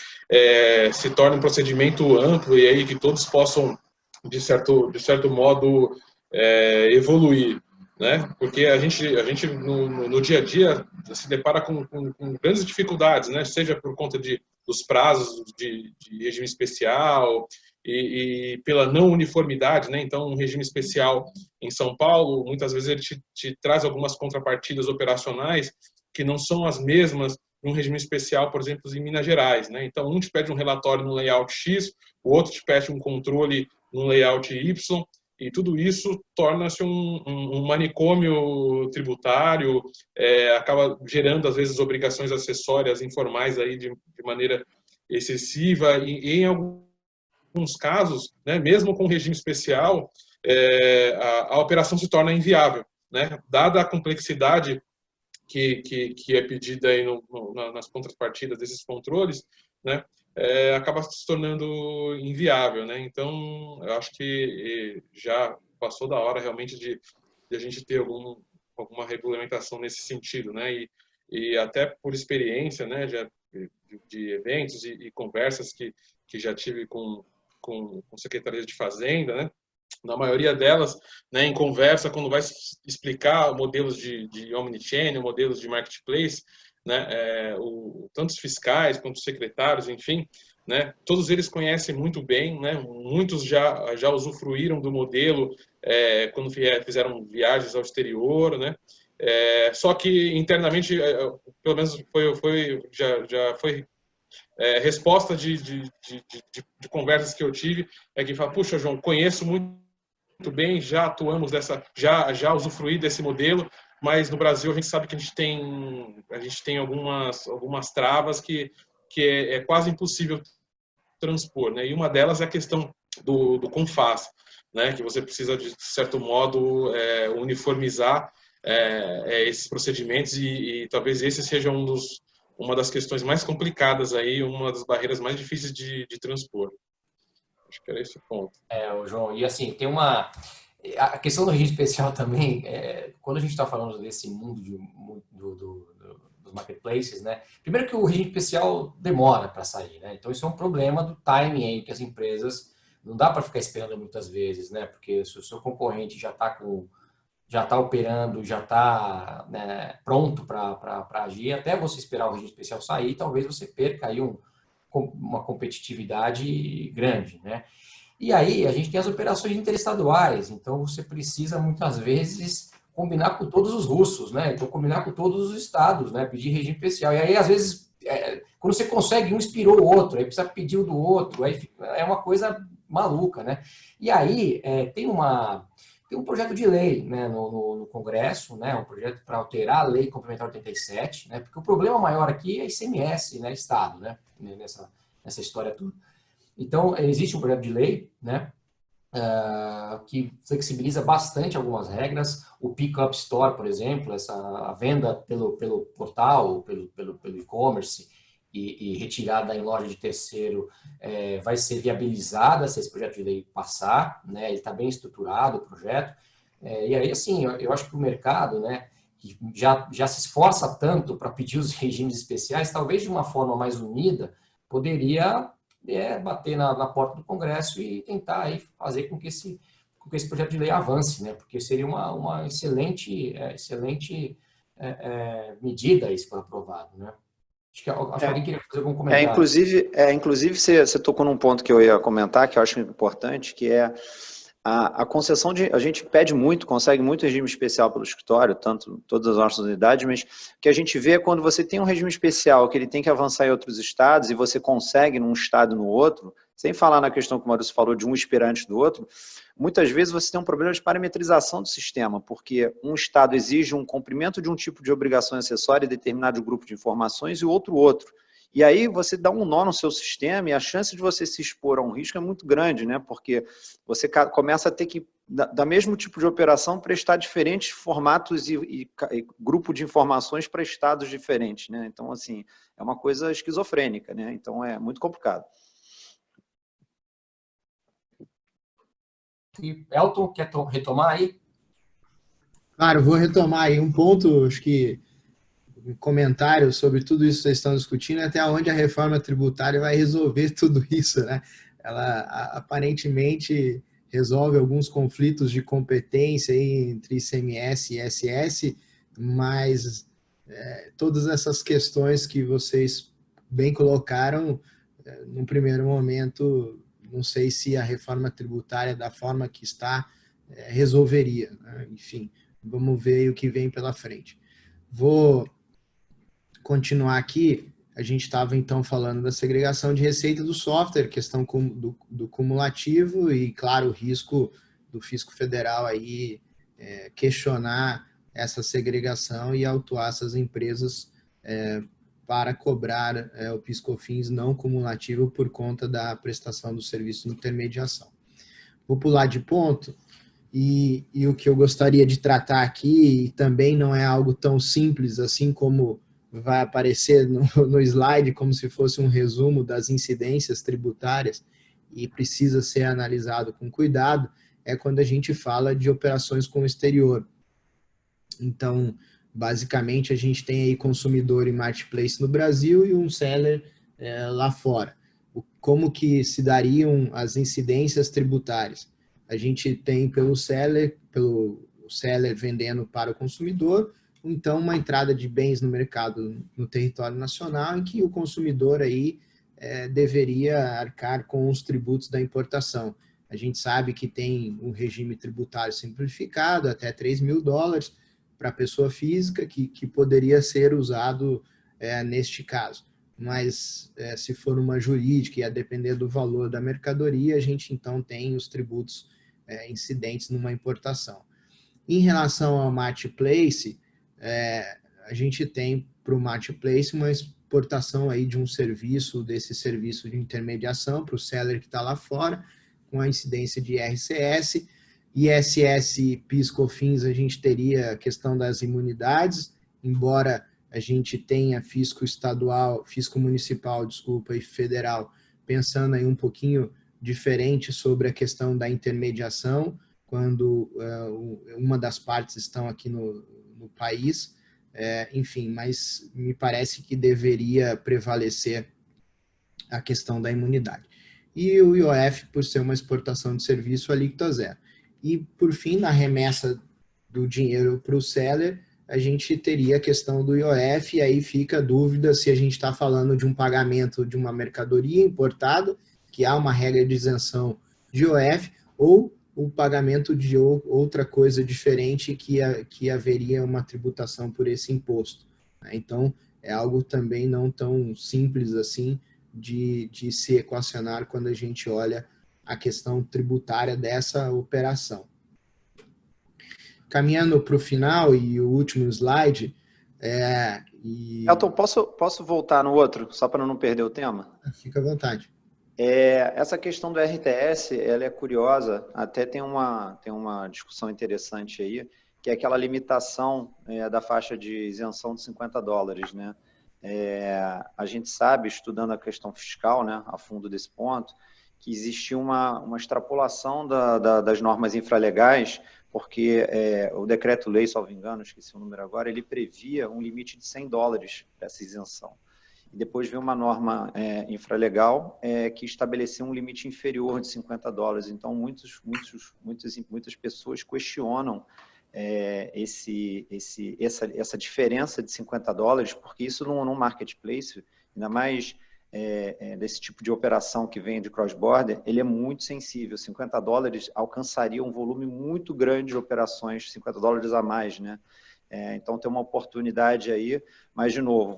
se torne um procedimento amplo e aí que todos possam, de certo modo, evoluir, né, porque a gente no dia a dia se depara com grandes dificuldades, né, seja por conta dos prazos de regime especial, e pela não uniformidade, né? Então, um regime especial em São Paulo, muitas vezes ele te traz algumas contrapartidas operacionais que não são as mesmas num regime especial, por exemplo, em Minas Gerais, né? Então, um te pede um relatório no layout X, o outro te pede um controle no layout Y, e tudo isso torna-se um manicômio tributário, acaba gerando, às vezes, obrigações acessórias informais aí de maneira excessiva, e em alguns casos, né, mesmo com regime especial, a operação se torna inviável, né, dada a complexidade que é pedida aí nas contrapartidas desses controles, né, acaba se tornando inviável, né. Então, eu acho que já passou da hora realmente de a gente ter alguma regulamentação nesse sentido, né, e até por experiência, né, de eventos e conversas que já tive com secretarias de fazenda, né? Na maioria delas, né, em conversa, quando vai explicar modelos de omnichannel, modelos de marketplace, né, tanto os fiscais quanto os secretários, enfim, né, todos eles conhecem muito bem, né, muitos já usufruíram do modelo quando fizeram viagens ao exterior, né, só que internamente, pelo menos já foi resposta de conversas que eu tive, é que fala, puxa, João, conheço muito bem, já atuamos já usufruí desse modelo, mas no Brasil a gente sabe que a gente tem algumas travas que é quase impossível transpor, né? E uma delas é a questão do CONFAS, né? Que você precisa, de certo modo, uniformizar esses procedimentos e talvez esse seja uma das questões mais complicadas aí, uma das barreiras mais difíceis de transpor. Acho que era esse o ponto. João, e assim, tem a questão do regime especial também, quando a gente está falando desse mundo dos marketplaces, né? Primeiro que o regime especial demora para sair, né? Então isso é um problema do timing aí que as empresas, não dá para ficar esperando muitas vezes, né? Porque se o seu concorrente já está operando, já está, né, pronto para agir, até você esperar o regime especial sair, talvez você perca aí uma competitividade grande, né? E aí a gente tem as operações interestaduais, então você precisa muitas vezes combinar com todos os russos, né? Então combinar com todos os estados, né? Pedir regime especial. E aí às vezes quando você consegue um inspirou o outro, aí precisa pedir o do outro, aí é uma coisa maluca, né? E aí tem tem um projeto de lei, né, no Congresso, né, um projeto para alterar a Lei Complementar 87, né, porque o problema maior aqui é ICMS, né, Estado, né, nessa história toda. Então, existe um projeto de lei, né, que flexibiliza bastante algumas regras. O Pick-up Store, por exemplo, a venda pelo portal, pelo e-commerce e retirada em loja de terceiro vai ser viabilizada se esse projeto de lei passar, né? Ele está bem estruturado, o projeto. E aí, assim, eu acho que o mercado, né, que já se esforça tanto para pedir os regimes especiais, talvez de uma forma mais unida, poderia bater na porta do Congresso e tentar aí fazer com que esse projeto de lei avance, né? Porque seria uma excelente medida se for aprovado, né? Acho que alguém queria fazer algum comentário. Inclusive você tocou num ponto que eu ia comentar, que eu acho importante, que é a concessão a gente pede muito, consegue muito regime especial pelo escritório, tanto todas as nossas unidades, mas o que a gente vê é quando você tem um regime especial que ele tem que avançar em outros estados e você consegue num estado e no outro, sem falar na questão que o Maurício falou de um esperar antes do outro, muitas vezes você tem um problema de parametrização do sistema, porque um estado exige um cumprimento de um tipo de obrigação acessória em determinado grupo de informações e o outro. E aí você dá um nó no seu sistema e a chance de você se expor a um risco é muito grande, né? Porque você começa a ter que, da mesmo tipo de operação, prestar diferentes formatos e grupo de informações para estados diferentes, né? Então, assim, é uma coisa esquizofrênica, né? Então, é muito complicado. E Elton, quer retomar aí? Claro, vou retomar aí um ponto, acho que um comentário sobre tudo isso que vocês estão discutindo, até onde a reforma tributária vai resolver tudo isso, né? Ela aparentemente resolve alguns conflitos de competência entre ICMS e ISS, mas todas essas questões que vocês bem colocaram, num primeiro momento, não sei se a reforma tributária da forma que está resolveria, né? Enfim, vamos ver o que vem pela frente. Vou continuar aqui. A gente estava então falando da segregação de receita do software, questão do cumulativo e, claro, o risco do fisco federal aí questionar essa segregação e autuar essas empresas para cobrar o PIS/COFINS não cumulativo por conta da prestação do serviço de intermediação. Vou pular de ponto. E o que eu gostaria de tratar aqui, e também não é algo tão simples assim como vai aparecer no slide, como se fosse um resumo das incidências tributárias, e precisa ser analisado com cuidado, é quando a gente fala de operações com o exterior. Então, basicamente, a gente tem aí consumidor e marketplace no Brasil e um seller lá fora. Como que se dariam as incidências tributárias? A gente tem pelo seller vendendo para o consumidor, então uma entrada de bens no mercado no território nacional em que o consumidor aí deveria arcar com os tributos da importação. A gente sabe que tem um regime tributário simplificado, até $3.000 para a pessoa física, que poderia ser usado neste caso. Mas se for uma jurídica e a depender do valor da mercadoria, a gente então tem os tributos incidentes numa importação. Em relação ao marketplace, a gente tem para o marketplace uma exportação aí de um serviço, desse serviço de intermediação para o seller que está lá fora, com a incidência de IRCS, ISS e PIS/COFINS, a gente teria a questão das imunidades, embora a gente tenha fisco estadual, fisco municipal, desculpa, e federal, pensando aí um pouquinho diferente sobre a questão da intermediação, quando uma das partes estão aqui no país, enfim, mas me parece que deveria prevalecer a questão da imunidade. E o IOF, por ser uma exportação de serviço, alíquota zero. E, por fim, na remessa do dinheiro para o seller, a gente teria a questão do IOF, e aí fica a dúvida se a gente está falando de um pagamento de uma mercadoria importada, que há uma regra de isenção de IOF, ou o pagamento de outra coisa diferente que haveria uma tributação por esse imposto. Então, é algo também não tão simples assim de se equacionar quando a gente olha a questão tributária dessa operação. caminhando para o final e o último slide. Elton, posso voltar no outro, só para não perder o tema? Fica à vontade. Essa questão do RTS, ela é curiosa, até tem uma discussão interessante aí, que é aquela limitação da faixa de isenção de $50, né? A gente sabe, estudando a questão fiscal, né, a fundo desse ponto, que existiu uma extrapolação das normas infralegais, porque o decreto-lei, salvo engano, esqueci o número agora, ele previa um limite de $100 para essa isenção. E depois veio uma norma infralegal que estabeleceu um limite inferior de $50. Então, muitas pessoas questionam essa diferença de $50, porque isso num marketplace, ainda mais desse tipo de operação que vem de cross-border, ele é muito sensível. $50 alcançaria um volume muito grande de operações, $50 a mais, né? Então, tem uma oportunidade aí, mas, de novo,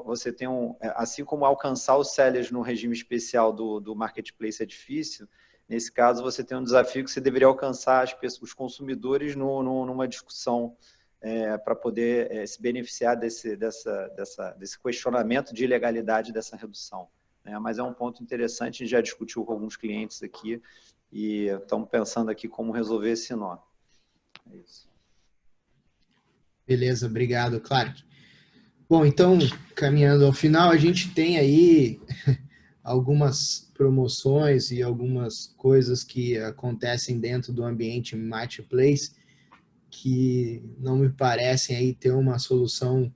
você tem assim como alcançar os sellers no regime especial do marketplace é difícil, nesse caso, você tem um desafio que você deveria alcançar os consumidores numa discussão para poder se beneficiar desse questionamento de ilegalidade dessa redução. Né? Mas é um ponto interessante, a gente já discutiu com alguns clientes aqui e estamos pensando aqui como resolver esse nó. É isso. Beleza, obrigado, Clark. Bom, então, caminhando ao final, a gente tem aí algumas promoções e algumas coisas que acontecem dentro do ambiente marketplace que não me parecem aí ter uma solução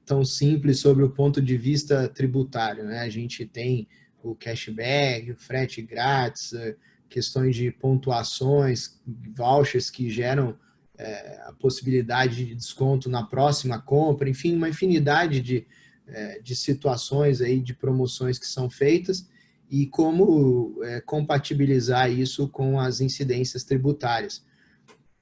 tão simples sobre o ponto de vista tributário, né? A gente tem o cashback, o frete grátis, questões de pontuações, vouchers que geram a possibilidade de desconto na próxima compra, enfim, uma infinidade de situações aí, de promoções que são feitas e como compatibilizar isso com as incidências tributárias.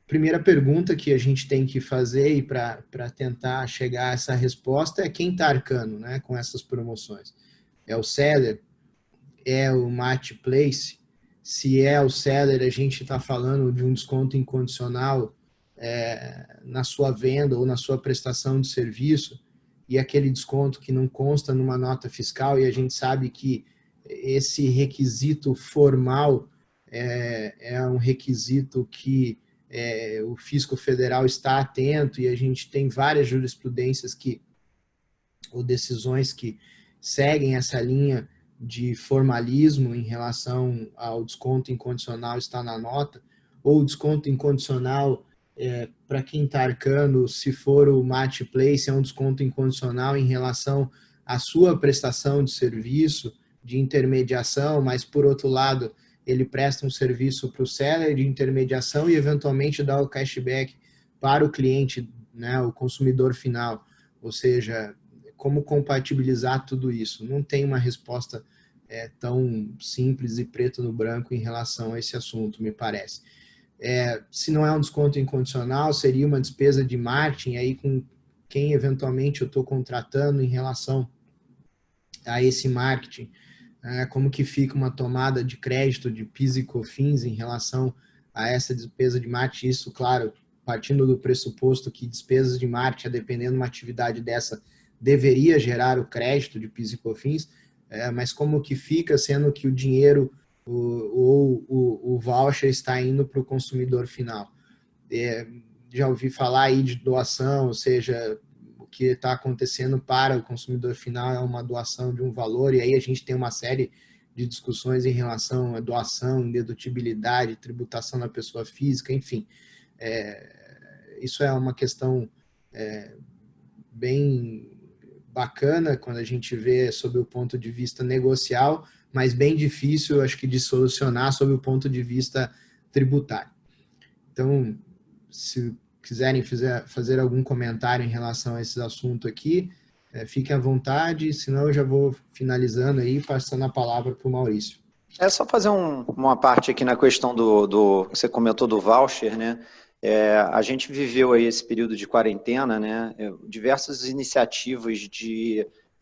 Primeira pergunta que a gente tem que fazer e para tentar chegar a essa resposta é quem está arcando, né, com essas promoções. É o seller? É o marketplace? Se é o seller, a gente está falando de um desconto incondicional na sua venda ou na sua prestação de serviço, e aquele desconto que não consta numa nota fiscal, e a gente sabe que esse requisito formal é um requisito que o fisco federal está atento, e a gente tem várias jurisprudências ou decisões que seguem essa linha de formalismo em relação ao desconto incondicional estar na nota, ou desconto incondicional para quem está arcando, se for o marketplace, é um desconto incondicional em relação à sua prestação de serviço, de intermediação, mas, por outro lado, ele presta um serviço para o seller de intermediação e, eventualmente, dá o cashback para o cliente, né, o consumidor final. Ou seja, como compatibilizar tudo isso? Não tem uma resposta tão simples e preto no branco em relação a esse assunto, me parece. Se não é um desconto incondicional, seria uma despesa de marketing aí com quem eventualmente eu estou contratando em relação a esse marketing. Como que fica uma tomada de crédito de PIS e COFINS em relação a essa despesa de marketing? Isso, claro, partindo do pressuposto que despesas de marketing, dependendo de uma atividade dessa, deveria gerar o crédito de PIS e COFINS, mas como que fica, sendo que o dinheiro ou o voucher está indo para o consumidor final? Já ouvi falar aí de doação, ou seja, o que está acontecendo para o consumidor final é uma doação de um valor, e aí a gente tem uma série de discussões em relação à doação, dedutibilidade, tributação da pessoa física, enfim. Isso é uma questão bem bacana quando a gente vê sob o ponto de vista negocial, mas bem difícil, acho que, de solucionar sob o ponto de vista tributário. Então, se quiserem fazer algum comentário em relação a esse assunto aqui, fiquem à vontade, senão eu já vou finalizando aí, passando a palavra para o Maurício. É só fazer uma parte aqui na questão você comentou do voucher, né? A gente viveu aí esse período de quarentena, né? Diversas iniciativas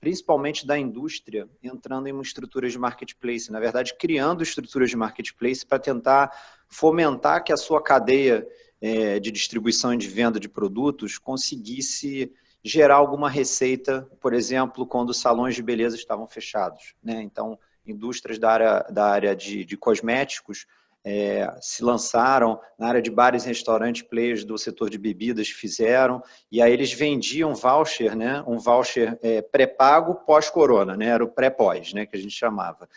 principalmente da indústria, entrando em uma estrutura de marketplace, na verdade, criando estruturas de marketplace para tentar fomentar que a sua cadeia de distribuição e de venda de produtos conseguisse gerar alguma receita, por exemplo, quando os salões de beleza estavam fechados, né? Então, indústrias da área de cosméticos se lançaram, na área de bares e restaurantes, players do setor de bebidas fizeram, e aí eles vendiam voucher, né? Um voucher pré-pago pós-corona, né? Era o pré-pós, né? Que a gente chamava.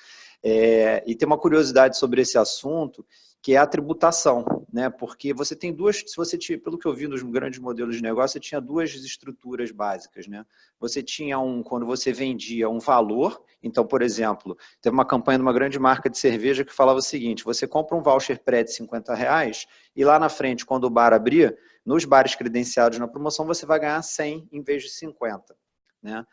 E tem uma curiosidade sobre esse assunto, que é a tributação, né? Porque você tem duas, pelo que eu vi nos grandes modelos de negócio, você tinha duas estruturas básicas, né? Você tinha quando você vendia um valor, então, por exemplo, teve uma campanha de uma grande marca de cerveja que falava o seguinte: você compra um voucher pré de R$50 e lá na frente, quando o bar abrir, nos bares credenciados na promoção, você vai ganhar 100 em vez de 50, né?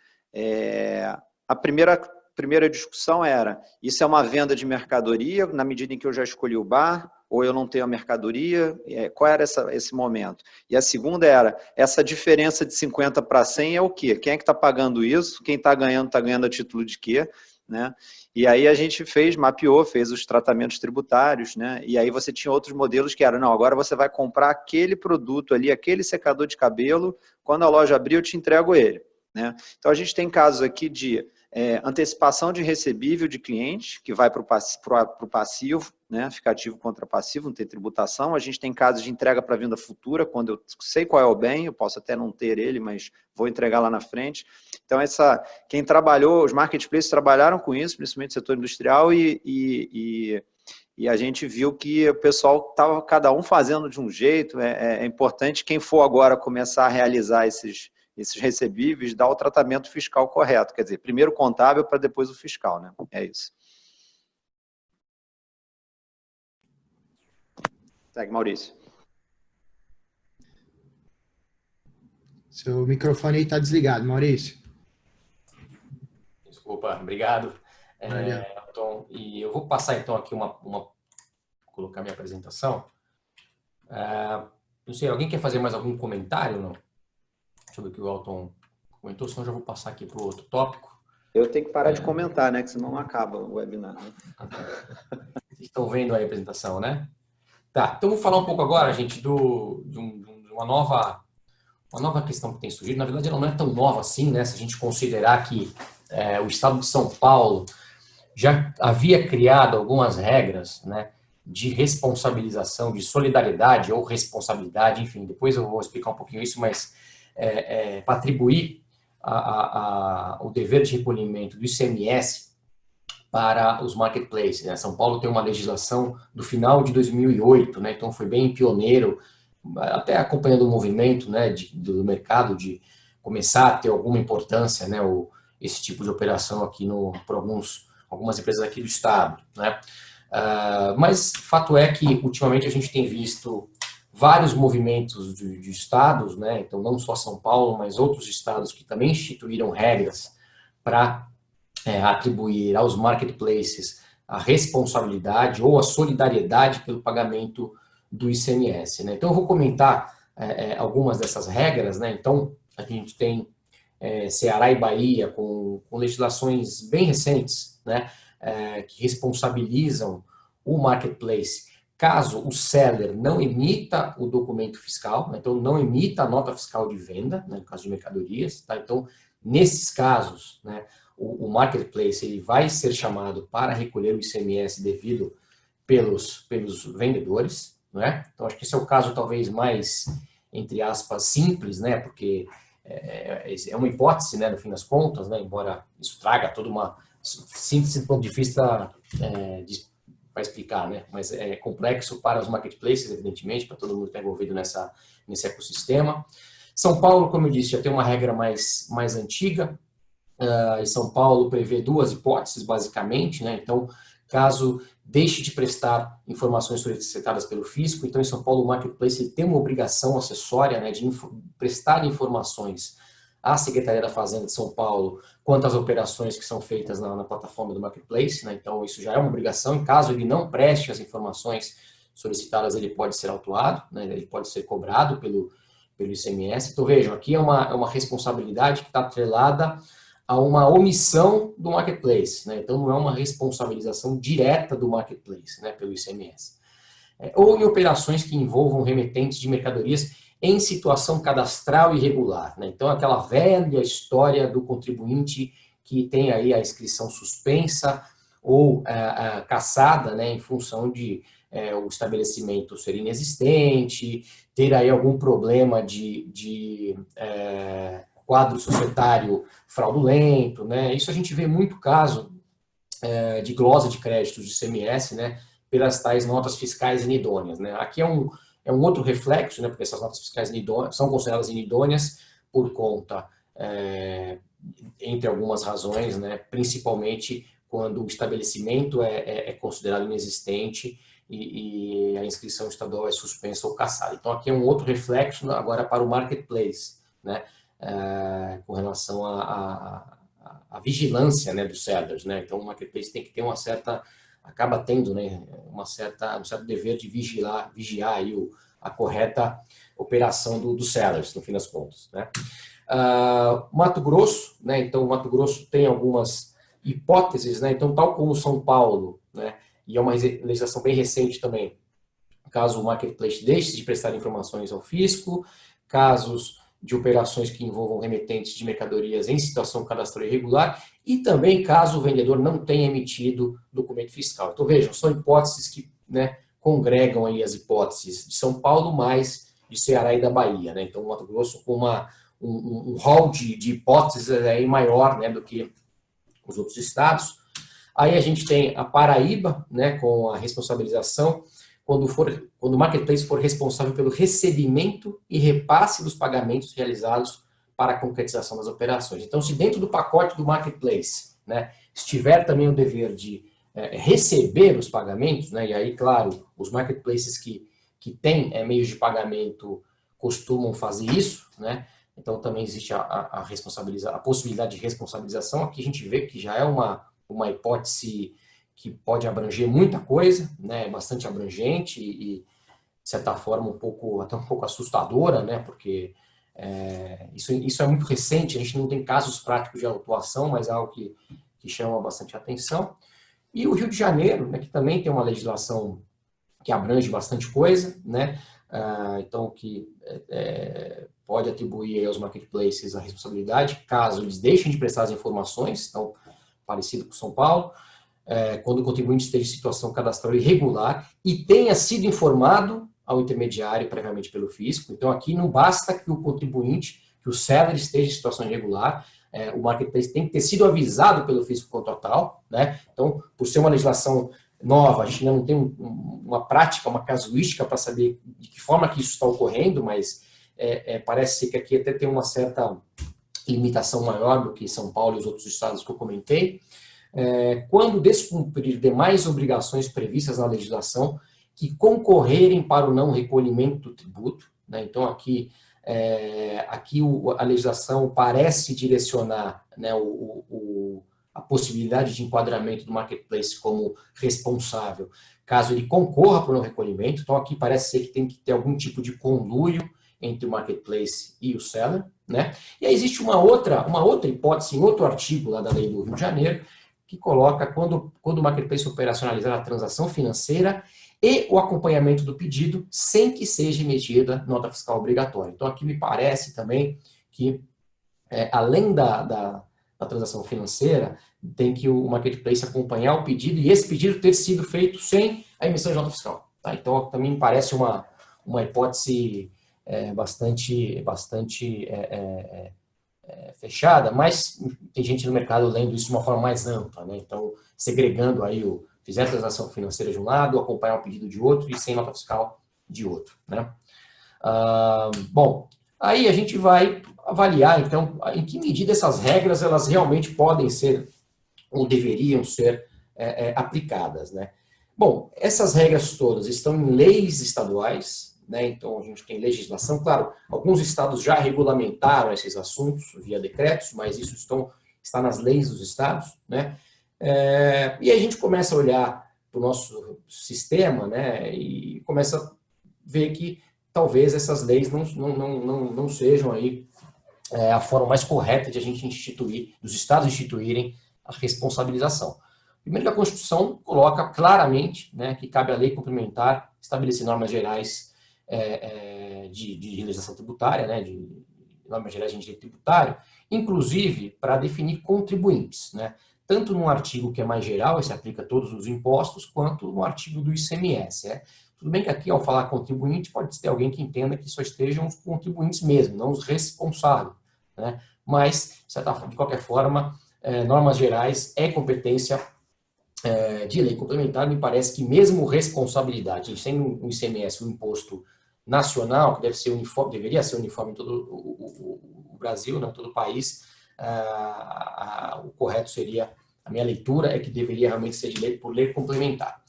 A primeira discussão era, isso é uma venda de mercadoria, na medida em que eu já escolhi o bar, ou eu não tenho a mercadoria, qual era esse momento? E a segunda era, essa diferença de 50 para 100 é o quê? Quem é que está pagando isso? Quem está ganhando a título de quê? Né? E aí a gente mapeou, fez os tratamentos tributários, né? E aí você tinha outros modelos que eram, não, agora você vai comprar aquele produto ali, aquele secador de cabelo, quando a loja abrir eu te entrego ele, né? Então a gente tem casos aqui de antecipação de recebível de cliente, que vai para o passivo, né? Fica ativo contra passivo, não tem tributação. A gente tem casos de entrega para venda futura, quando eu sei qual é o bem, eu posso até não ter ele, mas vou entregar lá na frente. Então, quem trabalhou, os marketplaces trabalharam com isso, principalmente no setor industrial, e a gente viu que o pessoal estava cada um fazendo de um jeito. É importante quem for agora começar a realizar esses recebíveis, dar o tratamento fiscal correto. Quer dizer, primeiro o contábil para depois o fiscal, né? É isso. Segue, Maurício. Seu microfone aí está desligado, Maurício. Desculpa, obrigado. Tom, e eu vou passar então aqui colocar minha apresentação. Não sei, alguém quer fazer mais algum comentário ou não? Deixa eu ver o que o Elton comentou, senão eu já vou passar aqui para o outro tópico. Eu tenho que parar de comentar, né? Que senão não acaba o webinar. Né? Vocês estão vendo aí a apresentação, né? Tá, então vou falar um pouco agora, gente, de uma nova questão que tem surgido. Na verdade, ela não é tão nova assim, né? Se a gente considerar que o Estado de São Paulo já havia criado algumas regras, né, de responsabilização, de solidariedade ou responsabilidade, enfim, depois eu vou explicar um pouquinho isso, mas para atribuir o dever de recolhimento do ICMS para os marketplaces, né? São Paulo tem uma legislação do final de 2008, né? Então foi bem pioneiro, até acompanhando o movimento, né, do mercado de começar a ter alguma importância, né, esse tipo de operação aqui por algumas empresas aqui do estado, né? Mas fato é que ultimamente a gente tem visto vários movimentos de estados, né? Então não só São Paulo, mas outros estados que também instituíram regras para atribuir aos marketplaces a responsabilidade ou a solidariedade pelo pagamento do ICMS, né? Então eu vou comentar algumas dessas regras, né? Então a gente tem Ceará e Bahia com legislações bem recentes, né? Que responsabilizam o marketplace caso o seller não emita o documento fiscal, né? Então não emita a nota fiscal de venda, né? No caso de mercadorias, tá? Então nesses casos, né, o marketplace ele vai ser chamado para recolher o ICMS devido pelos vendedores, né? Então acho que esse é o caso talvez mais, entre aspas, simples, né? Porque é uma hipótese, né, no fim das contas, né? Embora isso traga toda uma síntese do ponto de vista para explicar, né? Mas é complexo para os marketplaces, evidentemente, para todo mundo que está envolvido nesse ecossistema. São Paulo, como eu disse, já tem uma regra mais antiga. E São Paulo prevê duas hipóteses, basicamente, né? Então, caso deixe de prestar informações solicitadas pelo fisco, então em São Paulo o marketplace ele tem uma obrigação acessória, né, de prestar informações à Secretaria da Fazenda de São Paulo quanto às operações que são feitas na plataforma do marketplace, né? Então isso já é uma obrigação. Em caso ele não preste as informações solicitadas, ele pode ser autuado, né? Ele pode ser cobrado pelo ICMS. Então vejam, aqui é uma responsabilidade que está atrelada a uma omissão do marketplace, né? Então não é uma responsabilização direta do marketplace, né, pelo ICMS. ou em operações que envolvam remetentes de mercadorias em situação cadastral irregular, né? Então, aquela velha história do contribuinte que tem aí a inscrição suspensa ou cassada, né, em função de o estabelecimento ser inexistente, ter aí algum problema de quadro societário fraudulento, né? Isso a gente vê muito caso de glosa de créditos de CMS, né, pelas tais notas fiscais inidôneas, né? Aqui é um outro reflexo, né, porque essas notas fiscais são consideradas inidôneas por conta, entre algumas razões, né, principalmente quando o estabelecimento é considerado inexistente e a inscrição estadual é suspensa ou cassada. Então, aqui é um outro reflexo agora para o marketplace, né, com relação à vigilância, né, dos sellers, né? Então, o marketplace tem que ter acaba tendo, né, um certo dever de vigiar aí a correta operação dos sellers, no fim das contas, né? Mato Grosso, né? Então, o Mato Grosso tem algumas hipóteses, né? Então, tal como São Paulo, né? E é uma legislação bem recente também, caso o marketplace deixe de prestar informações ao fisco, casos de operações que envolvam remetentes de mercadorias em situação cadastral irregular e também caso o vendedor não tenha emitido documento fiscal. Então, vejam, são hipóteses que, né, congregam aí as hipóteses de São Paulo mais de Ceará e da Bahia, né? Então, o Mato Grosso com um rol de hipóteses aí maior, né, do que os outros estados. Aí a gente tem a Paraíba, né, com a responsabilização quando o marketplace for responsável pelo recebimento e repasse dos pagamentos realizados para a concretização das operações. Então, se dentro do pacote do marketplace, né, estiver também o dever de receber os pagamentos, né, e aí, claro, os marketplaces que têm meios de pagamento costumam fazer isso, né, então também existe a possibilidade de responsabilização. Aqui a gente vê que já é uma hipótese que pode abranger muita coisa, né, bastante abrangente e, de certa forma, até um pouco assustadora, né, porque isso é muito recente, a gente não tem casos práticos de atuação, mas é algo que chama bastante atenção. E o Rio de Janeiro, né, que também tem uma legislação que abrange bastante coisa, né, então que pode atribuir aí aos marketplaces a responsabilidade, caso eles deixem de prestar as informações, então, parecido com São Paulo, quando o contribuinte esteja em situação cadastral irregular e tenha sido informado ao intermediário previamente pelo fisco. Então, aqui não basta que o contribuinte, que o seller esteja em situação irregular, o marketplace tem que ter sido avisado pelo fisco quanto a tal, né? Então, por ser uma legislação nova, a gente ainda não tem uma prática, uma casuística para saber de que forma que isso está ocorrendo, mas parece ser que aqui até tem uma certa limitação maior do que São Paulo e os outros estados que eu comentei. Quando descumprir demais obrigações previstas na legislação que concorrerem para o não recolhimento do tributo, né? Então, aqui a legislação parece direcionar, né, a possibilidade de enquadramento do marketplace como responsável, caso ele concorra para o não recolhimento. Então, aqui parece ser que tem que ter algum tipo de conluio entre o marketplace e o seller, né? E aí existe uma outra hipótese, em outro artigo lá da lei do Rio de Janeiro, que coloca quando o marketplace operacionalizar a transação financeira e o acompanhamento do pedido sem que seja emitida nota fiscal obrigatória. Então, aqui me parece também que, além da transação financeira, tem que o marketplace acompanhar o pedido e esse pedido ter sido feito sem a emissão de nota fiscal, tá? Então, também me parece uma hipótese bastante fechada, mas tem gente no mercado lendo isso de uma forma mais ampla, né? Então, segregando aí fizer a transação financeira de um lado, acompanhar o pedido de outro e sem nota fiscal de outro, né? Bom, aí a gente vai avaliar, então, em que medida essas regras elas realmente podem ser ou deveriam ser aplicadas, né? Bom, essas regras todas estão em leis estaduais, né? Então, a gente tem legislação, claro, alguns estados já regulamentaram esses assuntos via decretos, mas isso está nas leis dos estados, né? E aí a gente começa a olhar para o nosso sistema, né? E começa a ver que talvez essas leis não sejam aí a forma mais correta de a gente instituir, dos estados instituírem a responsabilização. Primeiro que a Constituição coloca claramente, né, que cabe à lei complementar estabelecer normas gerais de legislação tributária, né, de normas gerais de direito tributário, inclusive para definir contribuintes, né, tanto no artigo que é mais geral, esse aplica a todos os impostos, quanto no artigo do ICMS. Tudo bem que aqui, ao falar contribuinte, pode ter alguém que entenda que só estejam os contribuintes mesmo, não os responsáveis, né, mas, de qualquer forma, normas gerais é competência de lei complementar. Me parece que mesmo responsabilidade, a gente tem no ICMS um imposto nacional, que deveria ser uniforme em todo o Brasil, né, todo o país, o correto seria, a minha leitura é que deveria realmente ser de lei, por lei complementar.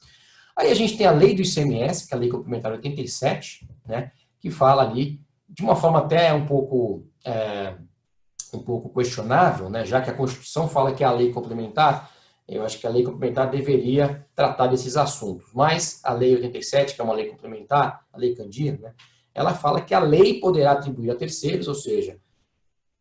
Aí a gente tem a lei do ICMS, que é a lei complementar 87, né, que fala ali, de uma forma até um pouco questionável, né, já que a Constituição fala que é a lei complementar, eu acho que a lei complementar deveria tratar desses assuntos. Mas a lei 87, que é uma lei complementar, a lei Candir, né, ela fala que a lei poderá atribuir a terceiros, ou seja,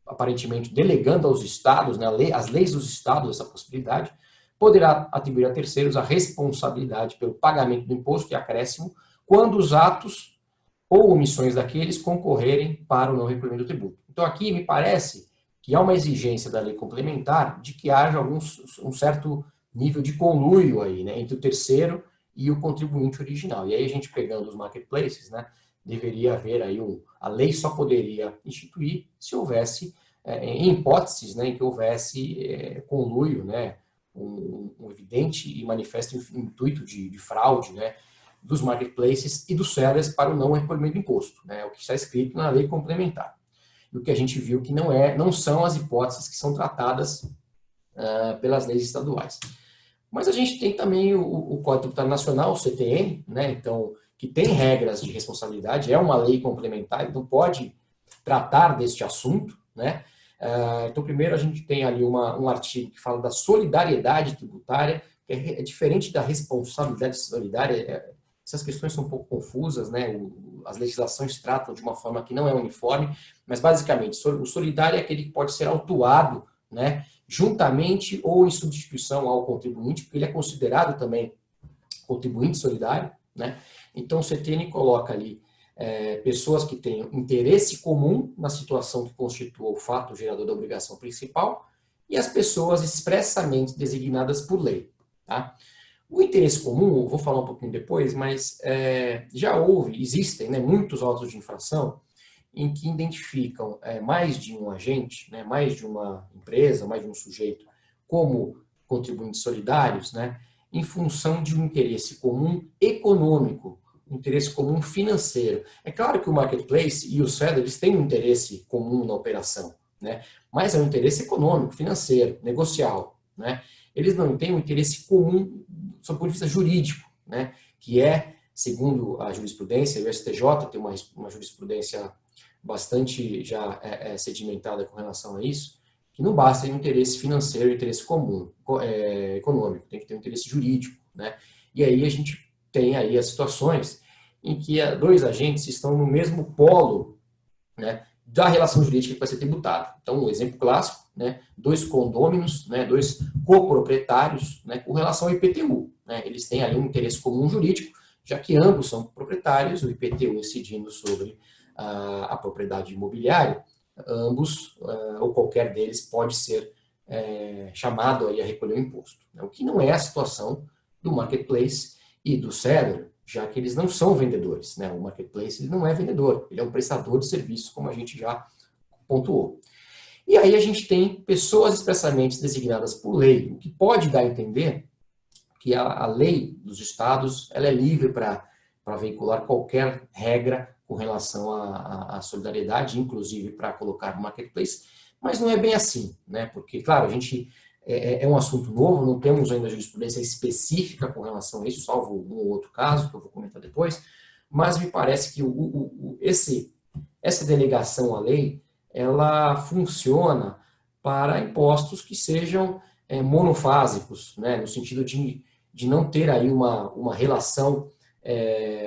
aparentemente delegando aos estados, né, as leis dos estados, essa possibilidade, poderá atribuir a terceiros a responsabilidade pelo pagamento do imposto e acréscimo quando os atos ou omissões daqueles concorrerem para o não recolhimento do tributo. Então aqui me parece que há uma exigência da lei complementar de que haja um certo nível de conluio aí, né, entre o terceiro e o contribuinte original. E aí a gente pegando os marketplaces, né, deveria haver aí a lei só poderia instituir se houvesse, em hipóteses, né, em que houvesse conluio, né, um evidente e manifesto intuito de fraude, né, dos marketplaces e dos sellers para o não recolhimento do imposto, né, o que está escrito na lei complementar. E o que a gente viu que não são as hipóteses que são tratadas pelas leis estaduais. Mas a gente tem também o Código Tributário Nacional, o CTN, né, então, que tem regras de responsabilidade, é uma lei complementar, então pode tratar deste assunto, né. Então, primeiro a gente tem ali um artigo que fala da solidariedade tributária, que é diferente da responsabilidade solidária. Essas questões são um pouco confusas, né? As legislações tratam de uma forma que não é uniforme, mas basicamente o solidário é aquele que pode ser autuado, né, juntamente ou em substituição ao contribuinte, porque ele é considerado também contribuinte solidário, né? Então o CTN coloca ali pessoas que tenham interesse comum na situação que constitua o fato gerador da obrigação principal e as pessoas expressamente designadas por lei, tá? O interesse comum, eu vou falar um pouquinho depois, mas existem, né, muitos autos de infração em que identificam mais de um agente, né, mais de uma empresa, mais de um sujeito como contribuintes solidários, né, em função de um interesse comum econômico, um interesse comum financeiro. É claro que o marketplace e o seller, eles têm um interesse comum na operação, né, mas é um interesse econômico, financeiro, negocial, né. Eles não têm um interesse comum do ponto de vista jurídico, né, que é, segundo a jurisprudência, o STJ tem uma jurisprudência bastante já sedimentada com relação a isso, que não basta um interesse financeiro e interesse comum, econômico, tem que ter um interesse jurídico, né? E aí a gente tem aí as situações em que dois agentes estão no mesmo polo, né, da relação jurídica que vai ser tributada. Então, um exemplo clássico, né, dois condôminos, né, dois coproprietários, né, com relação ao IPTU. Né, eles têm ali um interesse comum jurídico, já que ambos são proprietários, o IPTU incidindo sobre a propriedade imobiliária, ambos, ou qualquer deles, pode ser chamado aí a recolher o imposto. Né, o que não é a situação do marketplace e do seller, já que eles não são vendedores, né? O marketplace ele não é vendedor, ele é um prestador de serviço, como a gente já pontuou. E aí a gente tem pessoas expressamente designadas por lei, o que pode dar a entender que a lei dos estados ela é livre para veicular qualquer regra com relação à solidariedade, inclusive para colocar no marketplace, mas não é bem assim, né? Porque, claro, a gente é um assunto novo, não temos ainda jurisprudência específica com relação a isso, salvo um ou outro caso, que eu vou comentar depois, mas me parece que essa delegação à lei, ela funciona para impostos que sejam monofásicos, né, no sentido de não ter aí uma relação,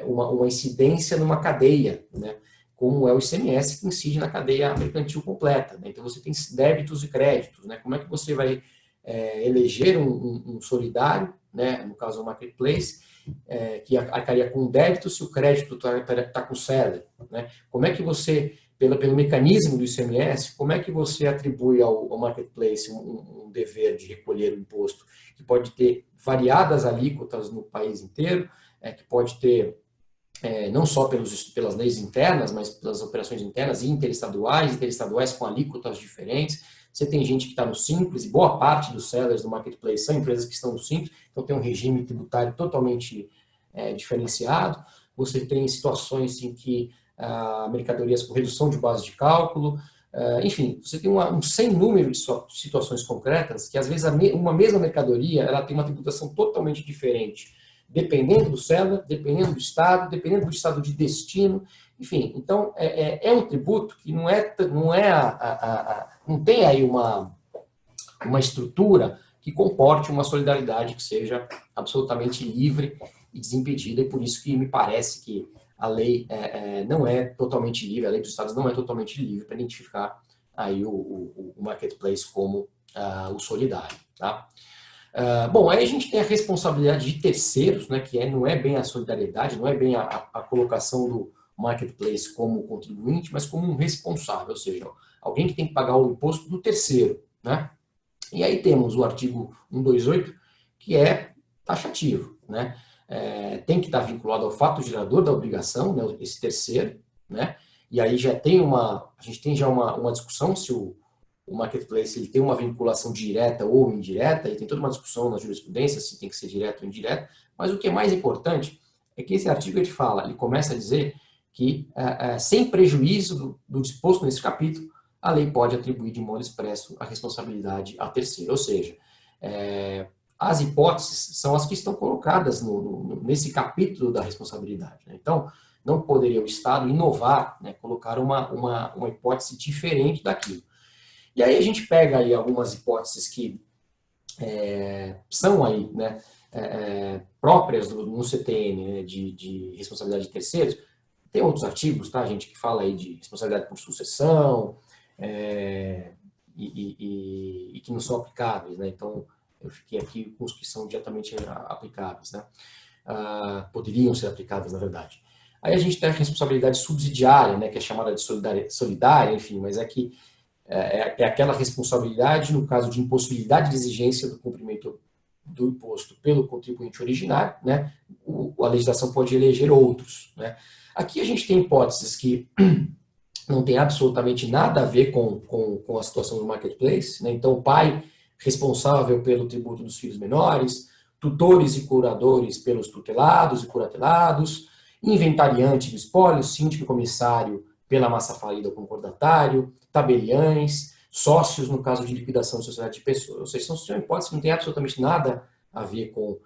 uma incidência numa cadeia, né, como é o ICMS, que incide na cadeia mercantil completa. Né? Então, você tem débitos e créditos. Né? Como é que você vai eleger um solidário, né, no caso o marketplace, que arcaria com débito se o crédito está com seller, né? Como é que você, pelo mecanismo do ICMS, como é que você atribui ao marketplace um dever de recolher o imposto, que pode ter variadas alíquotas no país inteiro, que pode ter não só pelas leis internas, mas pelas operações internas e interestaduais com alíquotas diferentes. Você tem gente que está no Simples, e boa parte dos sellers do marketplace são empresas que estão no Simples, então tem um regime tributário totalmente diferenciado. Você tem situações em que mercadorias com redução de base de cálculo, enfim, você tem um sem número de situações concretas que, às vezes, uma mesma mercadoria ela tem uma tributação totalmente diferente, dependendo do seller, dependendo do estado de destino, enfim. Então, é um tributo que não tem aí uma estrutura que comporte uma solidariedade que seja absolutamente livre e desimpedida, e por isso que me parece que a lei não é totalmente livre, a lei dos estados não é totalmente livre para identificar aí o marketplace como o solidário, tá? Bom, aí a gente tem a responsabilidade de terceiros, né, que não é bem a solidariedade, não é bem a colocação do marketplace como contribuinte, mas como um responsável, ou seja, alguém que tem que pagar o imposto do terceiro, né? E aí temos o artigo 128, que é taxativo, né? Tem que estar vinculado ao fato gerador da obrigação, né, esse terceiro, né? E aí a gente tem já uma discussão se o marketplace ele tem uma vinculação direta ou indireta, e tem toda uma discussão na jurisprudência se tem que ser direto ou indireto, mas o que é mais importante é que esse artigo ele começa a dizer que, sem prejuízo do disposto nesse capítulo, a lei pode atribuir de modo expresso a responsabilidade a terceiro, ou seja, as hipóteses são as que estão colocadas nesse capítulo da responsabilidade, né? Então, não poderia o Estado inovar, né, colocar uma hipótese diferente daquilo. E aí a gente pega aí algumas hipóteses que são aí, né, próprias no CTN, né, de responsabilidade de terceiros. Tem outros artigos, tá, gente, que fala aí de responsabilidade por sucessão e que não são aplicáveis, né? Então, eu fiquei aqui com os que são diretamente aplicáveis, né? Poderiam ser aplicáveis, na verdade. Aí a gente tem a responsabilidade subsidiária, né, que é chamada de solidária, enfim, mas é aquela responsabilidade no caso de impossibilidade de exigência do cumprimento do imposto pelo contribuinte originário, né? A legislação pode eleger outros, né? Aqui a gente tem hipóteses que não tem absolutamente nada a ver com a situação do marketplace, né? Então, o pai responsável pelo tributo dos filhos menores, tutores e curadores pelos tutelados e curatelados, inventariante do espólio, síndico e comissário pela massa falida ou concordatário, tabeliães, sócios no caso de liquidação de sociedade de pessoas. Ou seja, são hipóteses que não têm absolutamente nada a ver com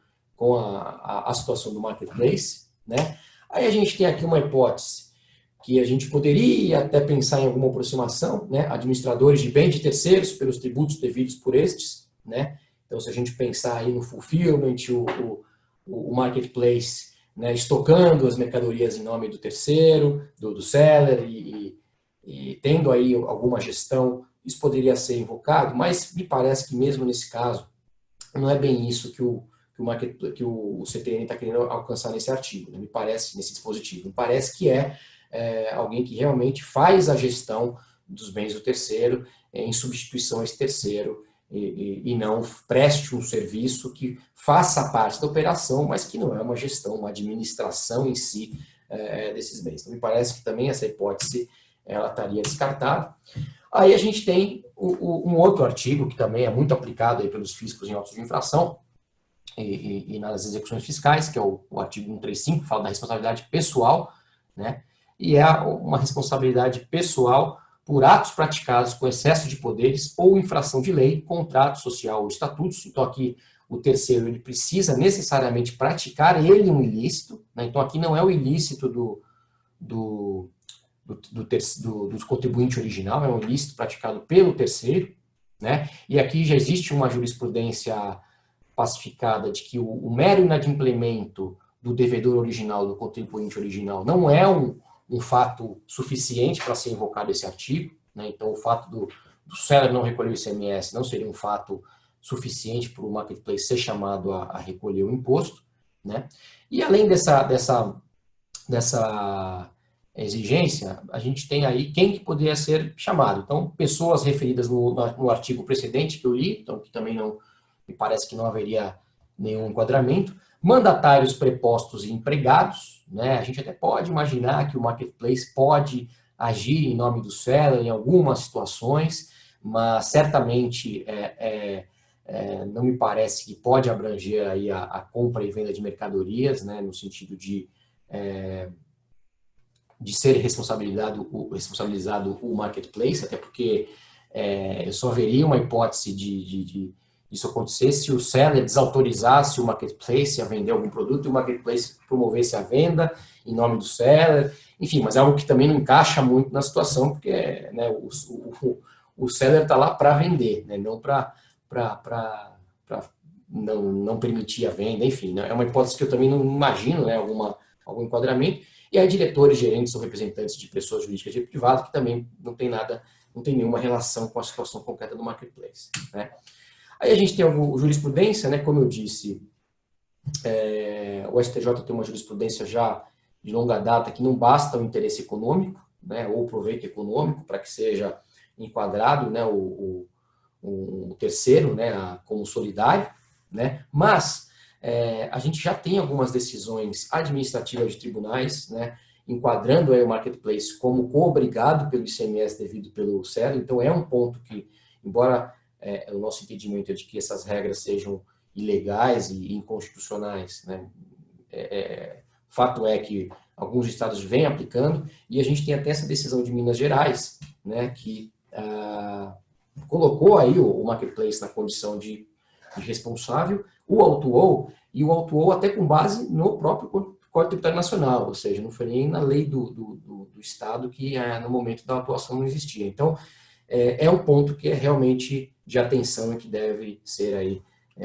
a situação do marketplace, né? Aí a gente tem aqui uma hipótese que a gente poderia até pensar em alguma aproximação, né? Administradores de bens de terceiros pelos tributos devidos por estes, né? Então, se a gente pensar aí no fulfillment, o marketplace, né, estocando as mercadorias em nome do terceiro, do seller e tendo aí alguma gestão, isso poderia ser invocado, mas me parece que mesmo nesse caso, não é bem isso que o CTN está querendo alcançar nesse artigo, né? Me parece, nesse dispositivo. Me parece que alguém que realmente faz a gestão dos bens do terceiro em substituição a esse terceiro e não preste um serviço que faça parte da operação, mas que não é uma gestão, uma administração em si desses bens. Então, me parece que também essa hipótese ela estaria descartada. Aí a gente tem um outro artigo que também é muito aplicado aí pelos fiscos em autos de infração e nas execuções fiscais, que é o artigo 135, que fala da responsabilidade pessoal, né? E é uma responsabilidade pessoal por atos praticados com excesso de poderes ou infração de lei, contrato social ou estatutos. Então, aqui, o terceiro ele precisa necessariamente praticar ele um ilícito, né? Então, aqui não é o ilícito do contribuinte original, é um ilícito praticado pelo terceiro, né? E aqui já existe uma jurisprudência pacificada de que o mero inadimplemento do devedor original, do contribuinte original, não é um fato suficiente para ser invocado esse artigo, né? Então, o fato do seller não recolher o ICMS não seria um fato suficiente para o marketplace ser chamado a recolher o imposto, né? E além dessa exigência, a gente tem aí quem que poderia ser chamado. Então, pessoas referidas no artigo precedente que eu li, então que também não me parece que não haveria nenhum enquadramento, mandatários prepostos e empregados, né? A gente até pode imaginar que o marketplace pode agir em nome do seller em algumas situações, mas certamente não me parece que pode abranger aí a compra e venda de mercadorias, né? No sentido de ser responsabilizado o marketplace, até porque eu só veria uma hipótese de isso acontecer se o seller desautorizasse o marketplace a vender algum produto e o marketplace promovesse a venda em nome do seller. Enfim, mas é algo que também não encaixa muito na situação, porque né, o seller está lá para vender, né, não para não permitir a venda. Enfim, né, é uma hipótese que eu também não imagino, né, algum enquadramento. E aí diretores, gerentes ou representantes de pessoas jurídicas de privado que também não tem nenhuma relação com a situação concreta do marketplace, né. Aí a gente tem a jurisprudência, né, como eu disse, o STJ tem uma jurisprudência já de longa data que não basta o interesse econômico, né, ou o proveito econômico para que seja enquadrado, né, o terceiro, né, como solidário, né, mas a gente já tem algumas decisões administrativas de tribunais, né, enquadrando aí o marketplace como co-obrigado pelo ICMS devido pelo seller. Então é um ponto que, embora o nosso entendimento é de que essas regras sejam ilegais e inconstitucionais, né, fato é que alguns estados vêm aplicando, e a gente tem até essa decisão de Minas Gerais, né, que colocou aí o marketplace na condição de responsável, o autuou até com base no próprio Código Tributário Nacional, ou seja, não foi nem na lei do Estado que no momento da atuação não existia. Então, é um ponto que é realmente de atenção e que deve ser aí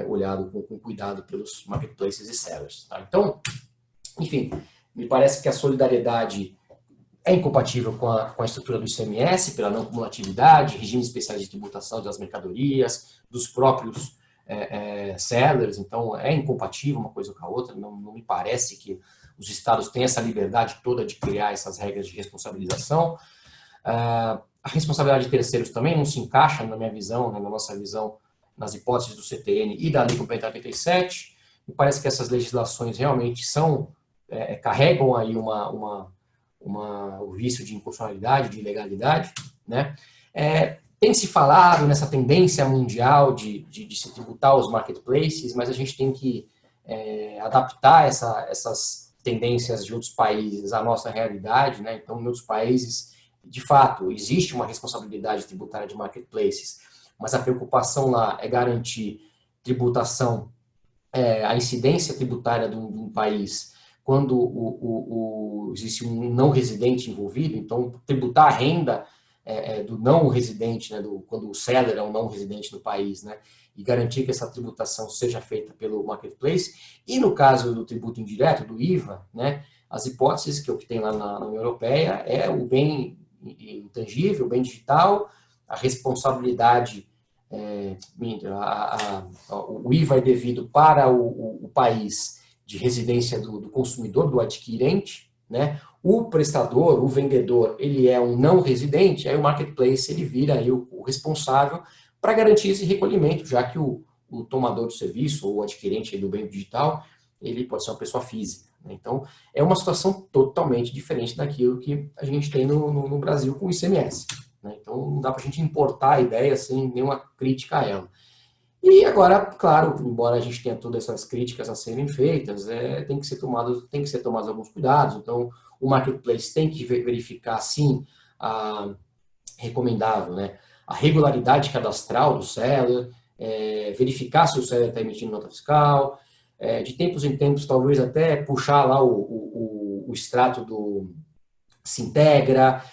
olhado com cuidado pelos marketplaces e sellers. Tá? Então, enfim, me parece que a solidariedade é incompatível com a estrutura do ICMS, pela não cumulatividade, regimes especiais de tributação das mercadorias, dos próprios sellers, então é incompatível uma coisa com a outra, não me parece que os estados têm essa liberdade toda de criar essas regras de responsabilização. A responsabilidade de terceiros também não se encaixa, na minha visão, na nossa visão, nas hipóteses do CTN e da Lei Complementar 87. Me parece que essas legislações realmente carregam aí o vício de inconstitucionalidade, de ilegalidade, né? Tem se falado nessa tendência mundial de se tributar os marketplaces, mas a gente tem que adaptar essas tendências de outros países à nossa realidade, né? Então, em outros países, de fato, existe uma responsabilidade tributária de marketplaces, mas a preocupação lá é garantir tributação, a incidência tributária de um país quando existe um não residente envolvido. Então, tributar a renda do não residente, né, quando o seller é um não residente no país, né, e garantir que essa tributação seja feita pelo marketplace. E no caso do tributo indireto, do IVA, né, as hipóteses que tem lá na União Europeia é o bem intangível, o bem digital, a responsabilidade, o IVA é devido para o país de residência do consumidor, do adquirente, né? O prestador, o vendedor, ele é um não residente, aí o marketplace ele vira aí o responsável para garantir esse recolhimento, já que o tomador do serviço ou o adquirente do bem digital, ele pode ser uma pessoa física, né? Então, é uma situação totalmente diferente daquilo que a gente tem no Brasil com o ICMS, né? Então, não dá para a gente importar a ideia sem nenhuma crítica a ela. E agora, claro, embora a gente tenha todas essas críticas a serem feitas, tem que ser tomados alguns cuidados. Então, o marketplace tem que verificar, sim, recomendável, né, a regularidade cadastral do seller, verificar se o seller está emitindo nota fiscal, de tempos em tempos, talvez até puxar lá o extrato do Sintegra,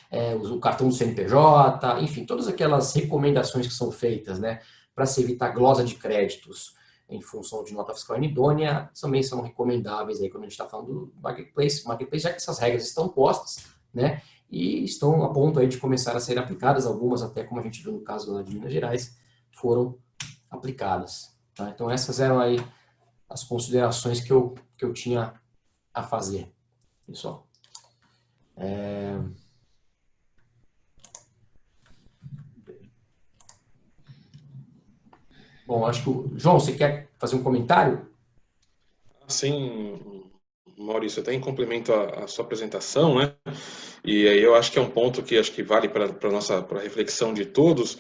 o cartão do CNPJ, enfim, todas aquelas recomendações que são feitas, né, para se evitar glosa de créditos em função de nota fiscal inidônea, também são recomendáveis aí quando a gente está falando do marketplace, já que essas regras estão postas, né, e estão a ponto aí de começar a ser aplicadas, algumas até, como a gente viu no caso lá de Minas Gerais, foram aplicadas. Tá? Então, essas eram aí as considerações que eu tinha a fazer, pessoal. Bom, acho que João, você quer fazer um comentário? Sim, Maurício, até em complemento à sua apresentação, né? E aí eu acho que é um ponto que acho que vale para a reflexão de todos,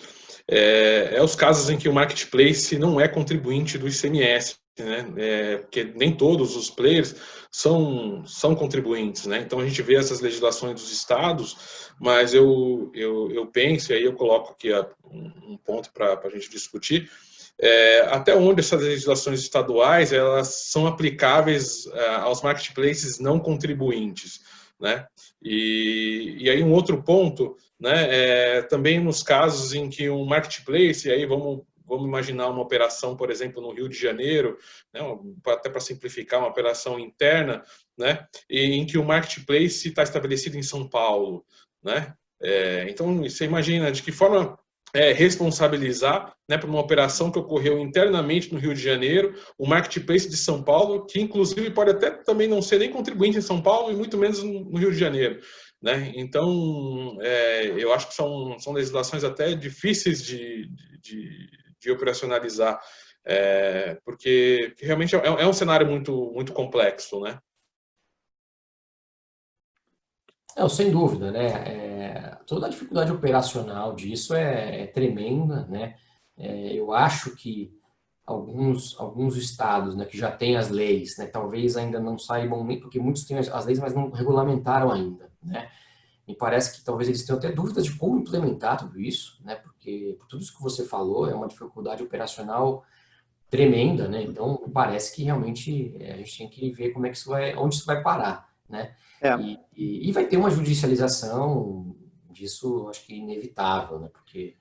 os casos em que o marketplace não é contribuinte do ICMS, né? Porque nem todos os players são contribuintes, né? Então a gente vê essas legislações dos estados, mas eu penso, e aí eu coloco aqui um ponto para a gente discutir, até onde essas legislações estaduais elas são aplicáveis aos marketplaces não contribuintes, né? E aí um outro ponto, né, também nos casos em que um marketplace, e aí vamos imaginar uma operação, por exemplo, no Rio de Janeiro, né, até para simplificar, uma operação interna, né, em que o marketplace está estabelecido em São Paulo, né? Então, você imagina de que forma responsabilizar, né, por uma operação que ocorreu internamente no Rio de Janeiro, o marketplace de São Paulo, que inclusive pode até também não ser nem contribuinte em São Paulo e muito menos no Rio de Janeiro, né? Então, eu acho que são legislações até difíceis de operacionalizar, porque realmente é um cenário muito complexo, né? Sem dúvida, né? Toda a dificuldade operacional disso é tremenda, né? Eu acho que alguns estados, né, que já têm as leis, né, talvez ainda não saibam nem, porque muitos têm as leis, mas não regulamentaram ainda, né? Me parece que talvez eles tenham até dúvidas de como implementar tudo isso, né? Porque por tudo isso que você falou é uma dificuldade operacional tremenda, né? Então, me parece que realmente a gente tem que ver como é que onde isso vai parar, né? É, E vai ter uma judicialização disso, acho que inevitável, né? Porque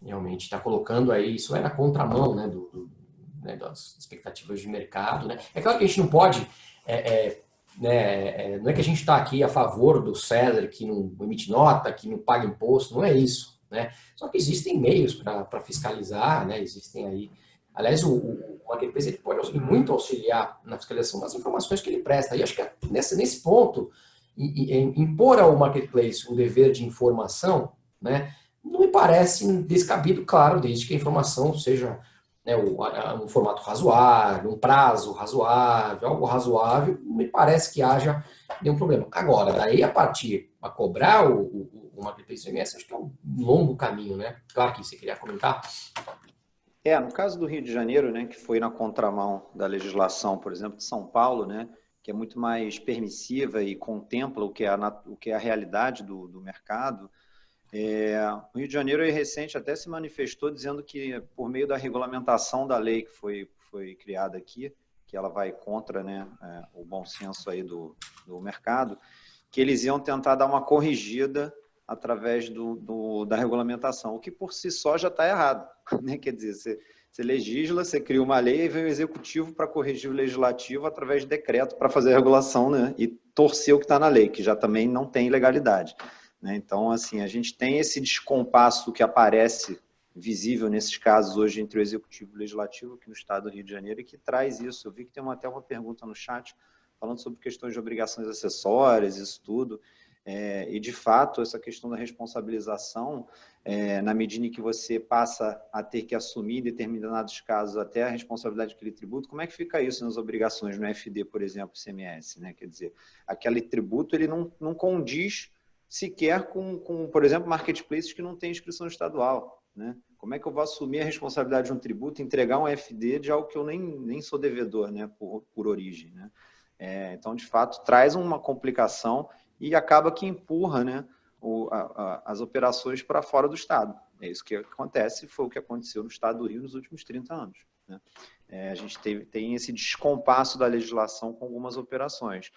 realmente está colocando aí, isso é na contramão, né, né, das expectativas de mercado, né? É claro que a gente não pode, não é que a gente está aqui a favor do seller que não emite nota, que não paga imposto, não é isso, né? Só que existem meios para fiscalizar, né? Existem aí, aliás, o marketplace ele pode muito auxiliar na fiscalização das informações que ele presta. E acho que nesse ponto, impor ao marketplace um dever de informação, né, não me parece descabido, claro, desde que a informação seja, né, um formato razoável, um prazo razoável, algo razoável, não me parece que haja nenhum problema. Agora, daí a partir a cobrar o marketplace ICMS, acho que é um longo caminho, né? Claro que você queria comentar. No caso do Rio de Janeiro, né, que foi na contramão da legislação, por exemplo, de São Paulo, né, que é muito mais permissiva e contempla o que é a realidade do mercado. O Rio de Janeiro, recente, até se manifestou dizendo que, por meio da regulamentação da lei que foi criada aqui, que ela vai contra, né, o bom senso aí do mercado, que eles iam tentar dar uma corrigida através da regulamentação, o que por si só já está errado, né? Quer dizer, você legisla, você cria uma lei e vem o executivo para corrigir o legislativo através de decreto para fazer a regulação, né? E torcer o que está na lei, que já também não tem legalidade, né? Então, assim, a gente tem esse descompasso que aparece visível nesses casos hoje entre o executivo e o legislativo aqui no estado do Rio de Janeiro e que traz isso. Eu vi que tem até uma pergunta no chat falando sobre questões de obrigações acessórias, isso tudo. E, de fato, essa questão da responsabilização, na medida em que você passa a ter que assumir, em determinados casos, até a responsabilidade daquele tributo, como é que fica isso nas obrigações no FD, por exemplo, ICMS, né? Quer dizer, aquele tributo ele não condiz sequer com, por exemplo, marketplaces que não têm inscrição estadual, né? Como é que eu vou assumir a responsabilidade de um tributo, entregar um FD de algo que eu nem sou devedor, né? Por origem, né? Então, de fato, traz uma complicação e acaba que empurra, né, as operações para fora do Estado. É isso que acontece, foi o que aconteceu no Estado do Rio nos últimos 30 anos. Né? A gente tem esse descompasso da legislação com algumas operações.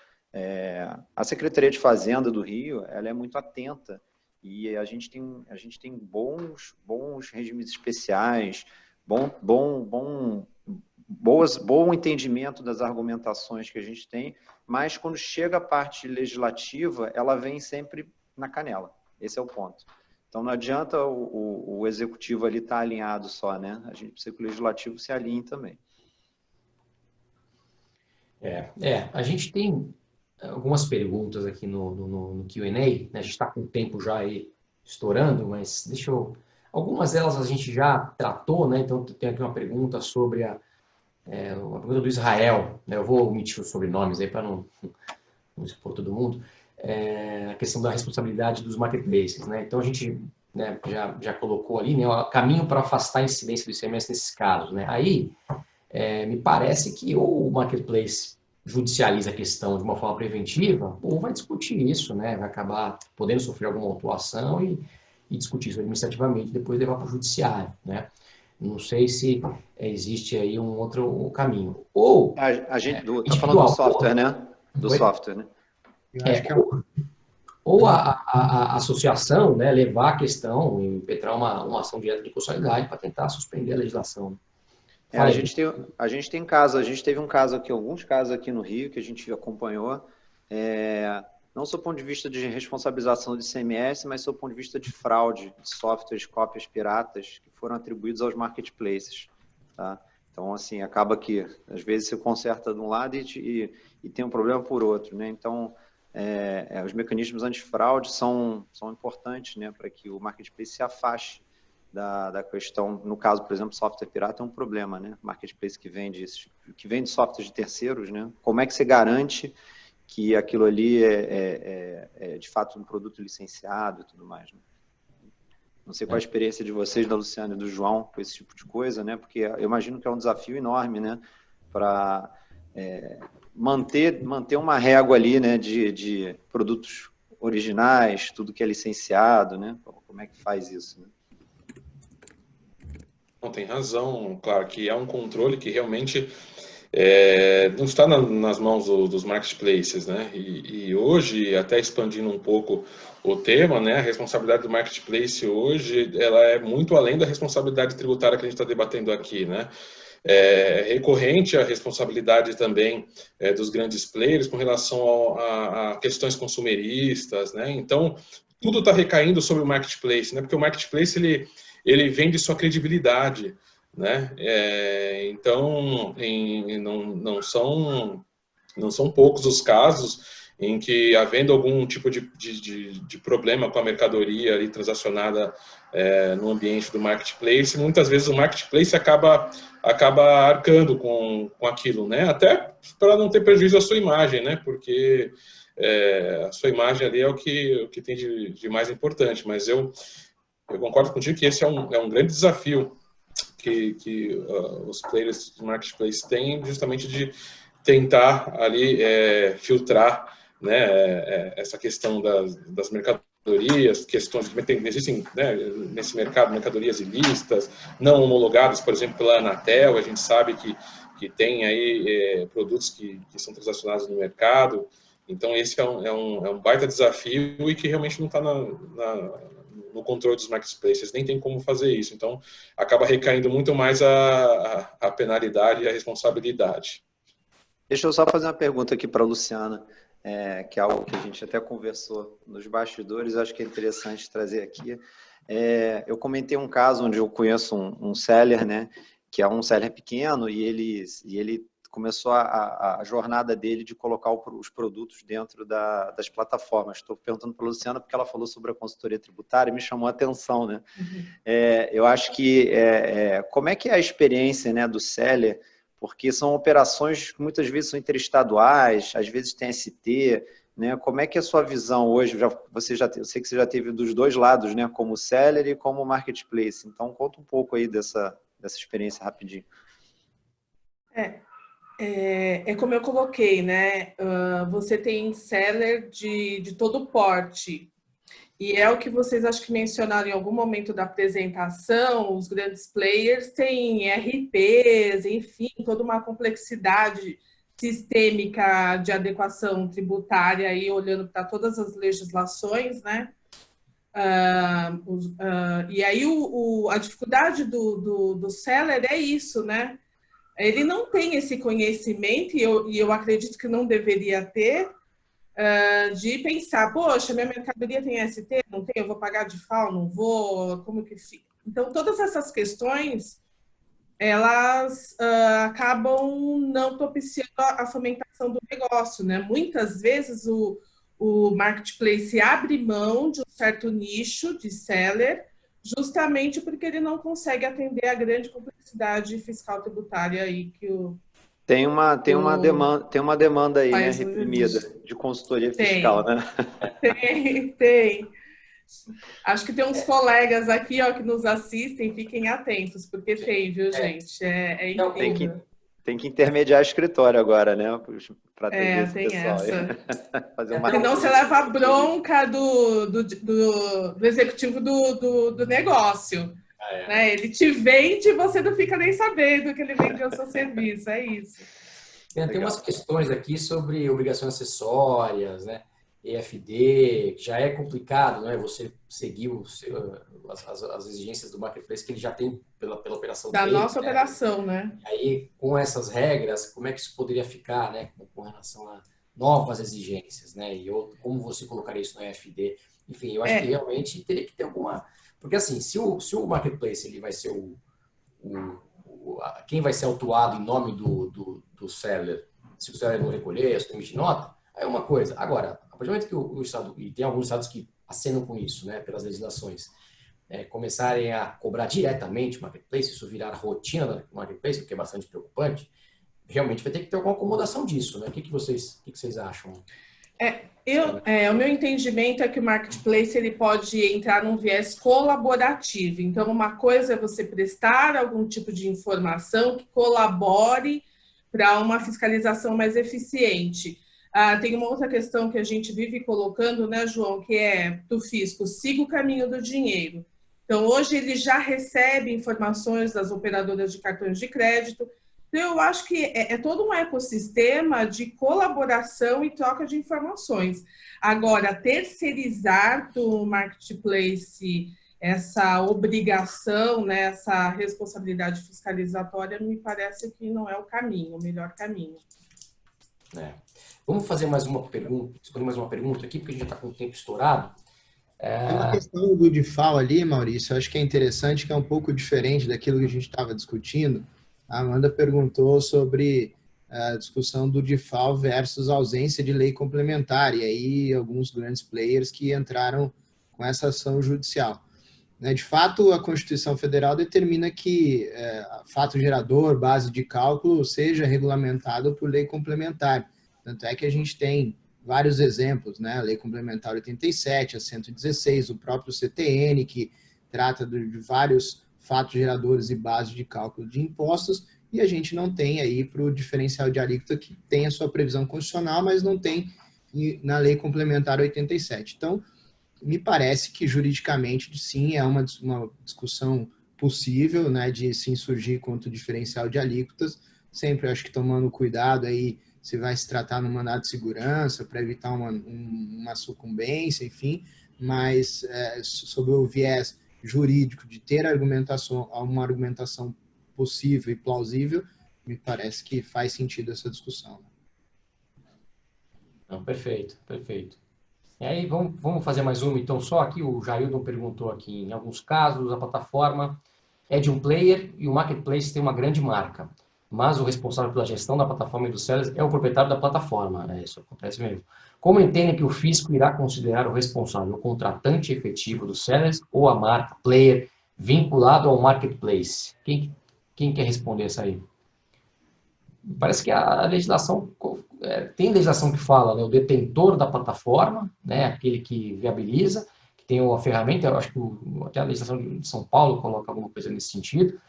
A Secretaria de Fazenda do Rio, ela é muito atenta e a gente tem bons regimes especiais, bom entendimento das argumentações que a gente tem, mas quando chega a parte legislativa, ela vem sempre na canela. Esse é o ponto. Então, não adianta o executivo ali estar alinhado só, né? A gente precisa que o legislativo se alinhe também. A gente tem algumas perguntas aqui no Q&A, né? A gente está com o tempo já aí estourando, mas algumas delas a gente já tratou, né? Então, tem aqui uma pergunta sobre uma pergunta do Israel, né? Eu vou omitir os sobrenomes aí para não expor todo mundo. A questão da responsabilidade dos marketplaces, né? Então, a gente, né, já colocou ali, né, o caminho para afastar a incidência do ICMS nesses casos, né? Aí, me parece que ou o marketplace judicializa a questão de uma forma preventiva, ou vai discutir isso, né? Vai acabar podendo sofrer alguma autuação e discutir isso administrativamente, depois levar para o judiciário, né? Não sei se existe aí um outro caminho. Ou a gente está falando do software, né? Do software, né? Ou a associação, né, levar a questão e impetrar uma ação direta de constitucionalidade para tentar suspender a legislação. A gente tem caso, a gente teve alguns casos aqui no Rio que a gente acompanhou, não só do ponto de vista de responsabilização do ICMS, mas do ponto de vista de fraude de softwares, cópias piratas que foram atribuídos aos marketplaces, tá? Então, assim, acaba que às vezes você conserta de um lado e tem um problema por outro, né? Então, os mecanismos antifraude são importantes, né, para que o marketplace se afaste da questão. No caso, por exemplo, software pirata é um problema, né? Marketplace que vende software de terceiros, né? Como é que você garante que aquilo ali é de fato um produto licenciado e tudo mais, né? Não sei qual a experiência de vocês, da Luciana e do João, com esse tipo de coisa, né? Porque eu imagino que é um desafio enorme, né? Para manter uma régua ali, né? De produtos originais, tudo que é licenciado, né? Como é que faz isso, né? Não, tem razão, claro que é um controle que realmente não está nas mãos dos marketplaces, né? E hoje, até expandindo um pouco o tema, né? A responsabilidade do marketplace hoje, ela é muito além da responsabilidade tributária que a gente está debatendo aqui, né? É recorrente a responsabilidade também dos grandes players com relação a questões consumeristas, né? Então, tudo está recaindo sobre o marketplace, né? Porque o marketplace, ele vende sua credibilidade, né? Então, não são poucos os casos em que, havendo algum tipo de problema com a mercadoria ali transacionada no ambiente do marketplace, muitas vezes o marketplace acaba arcando com aquilo, né? Até para não ter prejuízo à sua imagem, né? Porque a sua imagem ali é o que tem de mais importante. Mas eu concordo contigo que esse é um grande desafio que os players do marketplace têm, justamente de tentar ali filtrar, né, essa questão das mercadorias, questões que existem, né, nesse mercado, mercadorias ilícitas, não homologadas, por exemplo, pela Anatel. A gente sabe que tem aí produtos que são transacionados no mercado. Então, esse é um baita desafio e que realmente não está no controle dos marketplaces, nem tem como fazer isso. Então, acaba recaindo muito mais a penalidade e a responsabilidade. Deixa eu só fazer uma pergunta aqui para a Luciana, que é algo que a gente até conversou nos bastidores, acho que é interessante trazer aqui. Eu comentei um caso onde eu conheço um seller, né, que é um seller pequeno, e ele começou a jornada dele de colocar os produtos dentro das plataformas. Estou perguntando para a Luciana porque ela falou sobre a consultoria tributária e me chamou a atenção, né? Uhum. Eu acho que como é que é a experiência, né, do seller, porque são operações que muitas vezes são interestaduais, às vezes tem ST, né? Como é que é a sua visão hoje? Eu sei que você já teve dos dois lados, né, como seller e como marketplace. Então, conta um pouco aí dessa experiência rapidinho. É como eu coloquei, né? Você tem seller de todo porte. E é o que vocês acho que mencionaram em algum momento da apresentação, os grandes players têm RPs, enfim, toda uma complexidade sistêmica de adequação tributária, aí, olhando para todas as legislações, né? E aí a dificuldade do seller é isso, né? Ele não tem esse conhecimento, e eu acredito que não deveria ter, de pensar, poxa, minha mercadoria tem ST? Não tem? Eu vou pagar de FAO? Não vou? Como que fica? Então, todas essas questões, elas acabam não propiciando a fomentação do negócio, né? Muitas vezes o marketplace abre mão de um certo nicho de seller, justamente porque ele não consegue atender a grande complexidade fiscal tributária aí que tem uma demanda aí, né, reprimida, de consultoria fiscal, né? Tem. Acho que tem uns colegas aqui, ó, que nos assistem, fiquem atentos, porque tem, viu, gente? É incrível. Tem que intermediar escritório agora, né? Para atender esse tem pessoal essa. Fazer Senão você leva a bronca do executivo do negócio. Né? Ele te vende e você não fica nem sabendo que ele vendeu o seu serviço, é isso. Tem umas questões aqui sobre obrigações acessórias, né? EFD, que já é complicado, né? Você seguir as exigências do marketplace que ele já tem pela operação da dele, nossa operação, né? E aí, com essas regras, como é que isso poderia ficar, né? Com relação a novas exigências, né? E como você colocaria isso no EFD? Enfim, eu acho que realmente teria que ter alguma... Porque, assim, se o marketplace ele vai ser quem vai ser autuado em nome do seller, se o seller não recolher, se não emitir nota, aí é uma coisa. Agora, a partir do momento que o Estado, e tem alguns estados que acenam com isso, né, pelas legislações, começarem a cobrar diretamente o marketplace, isso virar rotina do marketplace, o que é bastante preocupante, realmente vai ter que ter alguma acomodação disso, né? O que vocês acham? O meu entendimento é que o marketplace ele pode entrar num viés colaborativo. Então, uma coisa é você prestar algum tipo de informação que colabore para uma fiscalização mais eficiente. Tem uma outra questão que a gente vive colocando, né, João, que é do fisco, siga o caminho do dinheiro. Então, hoje ele já recebe informações das operadoras de cartões de crédito. Então, eu acho que é todo um ecossistema de colaboração e troca de informações. Agora, terceirizar do marketplace essa obrigação, né, essa responsabilidade fiscalizatória, me parece que não é o melhor caminho. Vamos fazer mais uma pergunta, escolher mais uma pergunta aqui, porque a gente já está com o tempo estourado. A questão do DIFAL ali, Maurício, eu acho que é interessante, que é um pouco diferente daquilo que a gente estava discutindo. A Amanda perguntou sobre a discussão do DIFAL versus a ausência de lei complementar, e aí alguns grandes players que entraram com essa ação judicial. De fato, a Constituição Federal determina que fato gerador, base de cálculo, seja regulamentado por lei complementar. Tanto é que a gente tem vários exemplos, né? A Lei Complementar 87, a 116, o próprio CTN, que trata de vários fatos geradores e bases de cálculo de impostos, e a gente não tem aí para o diferencial de alíquota, que tem a sua previsão constitucional, mas não tem na Lei Complementar 87. Então, me parece que juridicamente, sim, é uma discussão possível, né, de se insurgir contra o diferencial de alíquotas, sempre acho que tomando cuidado aí, se vai se tratar no mandado de segurança, para evitar uma sucumbência, enfim, mas sob o viés jurídico de ter uma argumentação possível e plausível, me parece que faz sentido essa discussão. Não, perfeito. E aí, vamos fazer mais uma, então, só aqui, o Jaildon perguntou aqui, em alguns casos, a plataforma é de um player e o marketplace tem uma grande marca, mas o responsável pela gestão da plataforma e dos sellers é o proprietário da plataforma, né? Isso acontece mesmo. Como entendem que o fisco irá considerar o responsável, o contratante efetivo dos sellers ou a marca player vinculado ao marketplace? Quem quer responder essa aí? Parece que a legislação, tem legislação que fala, né, o detentor da plataforma, né, aquele que viabiliza, que tem a ferramenta, eu acho que até a legislação de São Paulo coloca alguma coisa nesse sentido,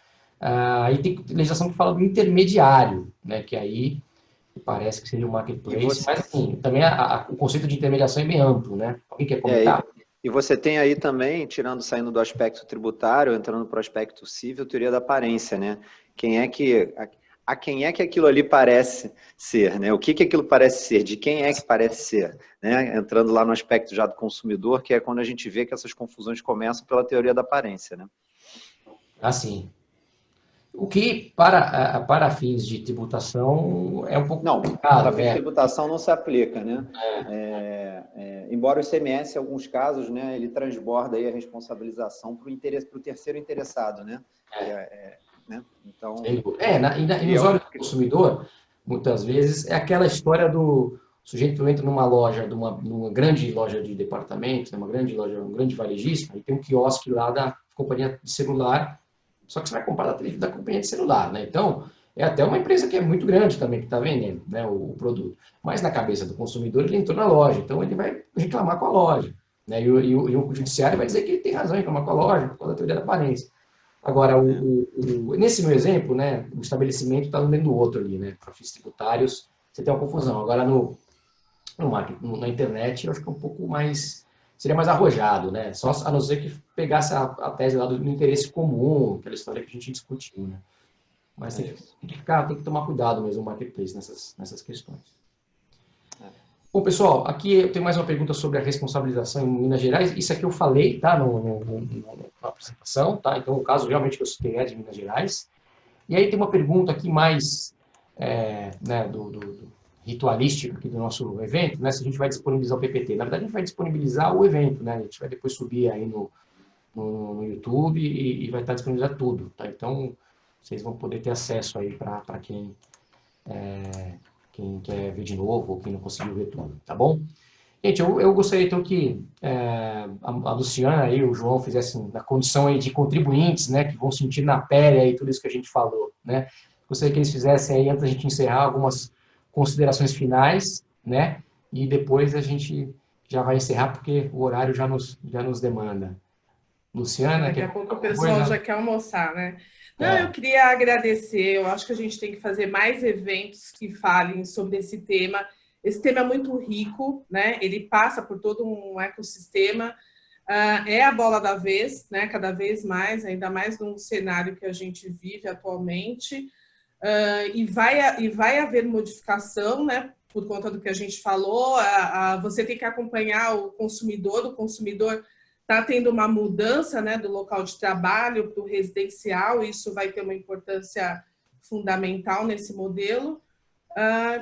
e tem legislação que fala do intermediário, né, que aí parece que seria o marketplace, mas assim, também o conceito de intermediação é bem amplo, né? Alguém quer comentar? E você tem aí também, saindo do aspecto tributário, entrando para o aspecto civil, teoria da aparência, né? Quem é que aquilo ali parece ser, né? O que aquilo parece ser? De quem é que parece ser? Né? Entrando lá no aspecto já do consumidor, que é quando a gente vê que essas confusões começam pela teoria da aparência, né? Sim. O que, para fins de tributação, é um pouco complicado. Para fins de tributação não se aplica, né? Embora o ICMS, em alguns casos, né, ele transborda aí a responsabilização para o terceiro interessado, né? Né? Então, E nos olhos do consumidor, muitas vezes, é aquela história do sujeito entra numa loja, numa grande loja de departamentos, uma grande loja, um grande varejista, e tem um quiosque lá da companhia de celular, só que você vai comprar da companhia de celular, né? Então, é até uma empresa que é muito grande também que está vendendo, né, o produto. Mas na cabeça do consumidor, ele entrou na loja, então ele vai reclamar com a loja, né? E o judiciário vai dizer que ele tem razão em reclamar com a loja, por causa da teoria da aparência. Agora, nesse meu exemplo, né, o estabelecimento está no meio do outro ali, né? Para fins tributários, você tem uma confusão. Agora, na internet, eu acho que é um pouco mais... Seria mais arrojado, né? Só a não ser que pegasse a tese lá do interesse comum, aquela história que a gente discutiu, né? Mas tem que tomar cuidado mesmo no marketplace nessas questões. Bom, pessoal, aqui eu tenho mais uma pergunta sobre a responsabilização em Minas Gerais. Isso aqui eu falei, tá? Na apresentação, tá? Então, o caso realmente que eu citei é de Minas Gerais. E aí tem uma pergunta aqui mais né, do ritualística aqui do nosso evento, né? Se a gente vai disponibilizar o PPT. Na verdade, a gente vai disponibilizar o evento, né? A gente vai depois subir aí no YouTube e vai estar disponibilizado tudo, tá? Então, vocês vão poder ter acesso aí para quem quer ver de novo ou quem não conseguiu ver tudo, tá bom? Gente, eu gostaria então que a Luciana e o João fizessem na condição aí de contribuintes, né, que vão sentir na pele aí tudo isso que a gente falou, né? Gostaria que eles fizessem aí, antes da gente encerrar, algumas considerações finais, né? E depois a gente já vai encerrar, porque o horário já nos demanda. Luciana, daqui a pouco o pessoal já quer almoçar, né? Não, eu queria agradecer. Eu acho que a gente tem que fazer mais eventos que falem sobre esse tema. Esse tema é muito rico, né? Ele passa por todo um ecossistema. É a bola da vez, né? Cada vez mais, ainda mais num cenário que a gente vive atualmente. E vai haver modificação, né? Por conta do que a gente falou. Você tem que acompanhar o consumidor está tendo uma mudança, né, do local de trabalho para o residencial, isso vai ter uma importância fundamental nesse modelo.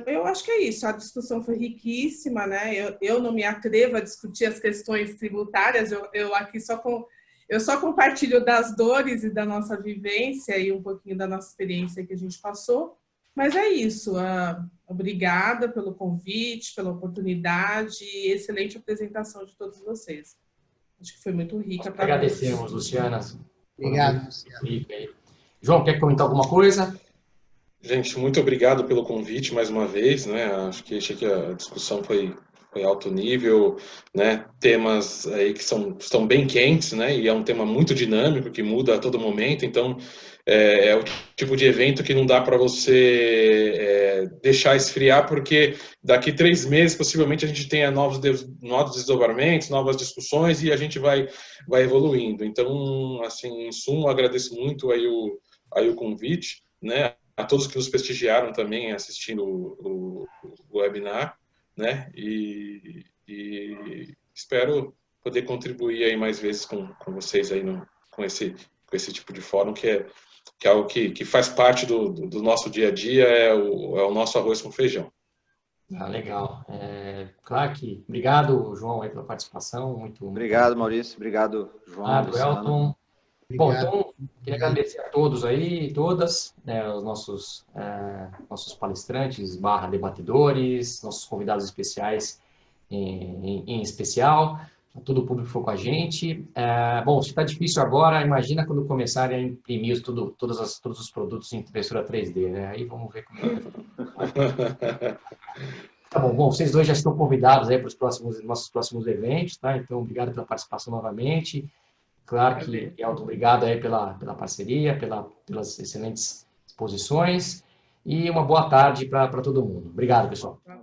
Eu acho que é isso, a discussão foi riquíssima, né? Eu não me atrevo a discutir as questões tributárias, eu aqui só compartilho das dores e da nossa vivência e um pouquinho da nossa experiência que a gente passou, mas é isso. Obrigada pelo convite, pela oportunidade e excelente apresentação de todos vocês. Acho que foi muito rica para nós. Agradecemos, Luciana. Obrigado, Luciana. João, quer comentar alguma coisa? Gente, muito obrigado pelo convite mais uma vez, né? Achei que a discussão foi alto nível, né? Temas aí que estão bem quentes, né? E é um tema muito dinâmico, que muda a todo momento, então é o tipo de evento que não dá para você deixar esfriar, porque daqui 3 meses, possivelmente, a gente tenha novos desdobramentos, novas discussões, e a gente vai evoluindo. Então, assim, em suma, agradeço muito aí o convite, né? A todos que nos prestigiaram também assistindo o webinar, né? E espero poder contribuir aí mais vezes com vocês aí com esse tipo de fórum, que é algo que faz parte do nosso dia a dia, é o nosso arroz com feijão. Legal. Claro que... Obrigado, João, aí, pela participação. Muito obrigado, Maurício. Obrigado, João. Elton. Bom, então, queria agradecer a todos aí, todas, né, os nossos palestrantes, debatedores, nossos convidados especiais em especial, a todo o público que foi com a gente. Bom, se está difícil agora, imagina quando começarem a imprimir todos os produtos em impressora 3D, né? Aí vamos ver como é. Tá bom, vocês dois já estão convidados aí para os nossos próximos eventos, tá? Então, obrigado pela participação novamente. Claro que, Elton, obrigado aí pela parceria, pelas excelentes exposições e uma boa tarde para todo mundo. Obrigado, pessoal.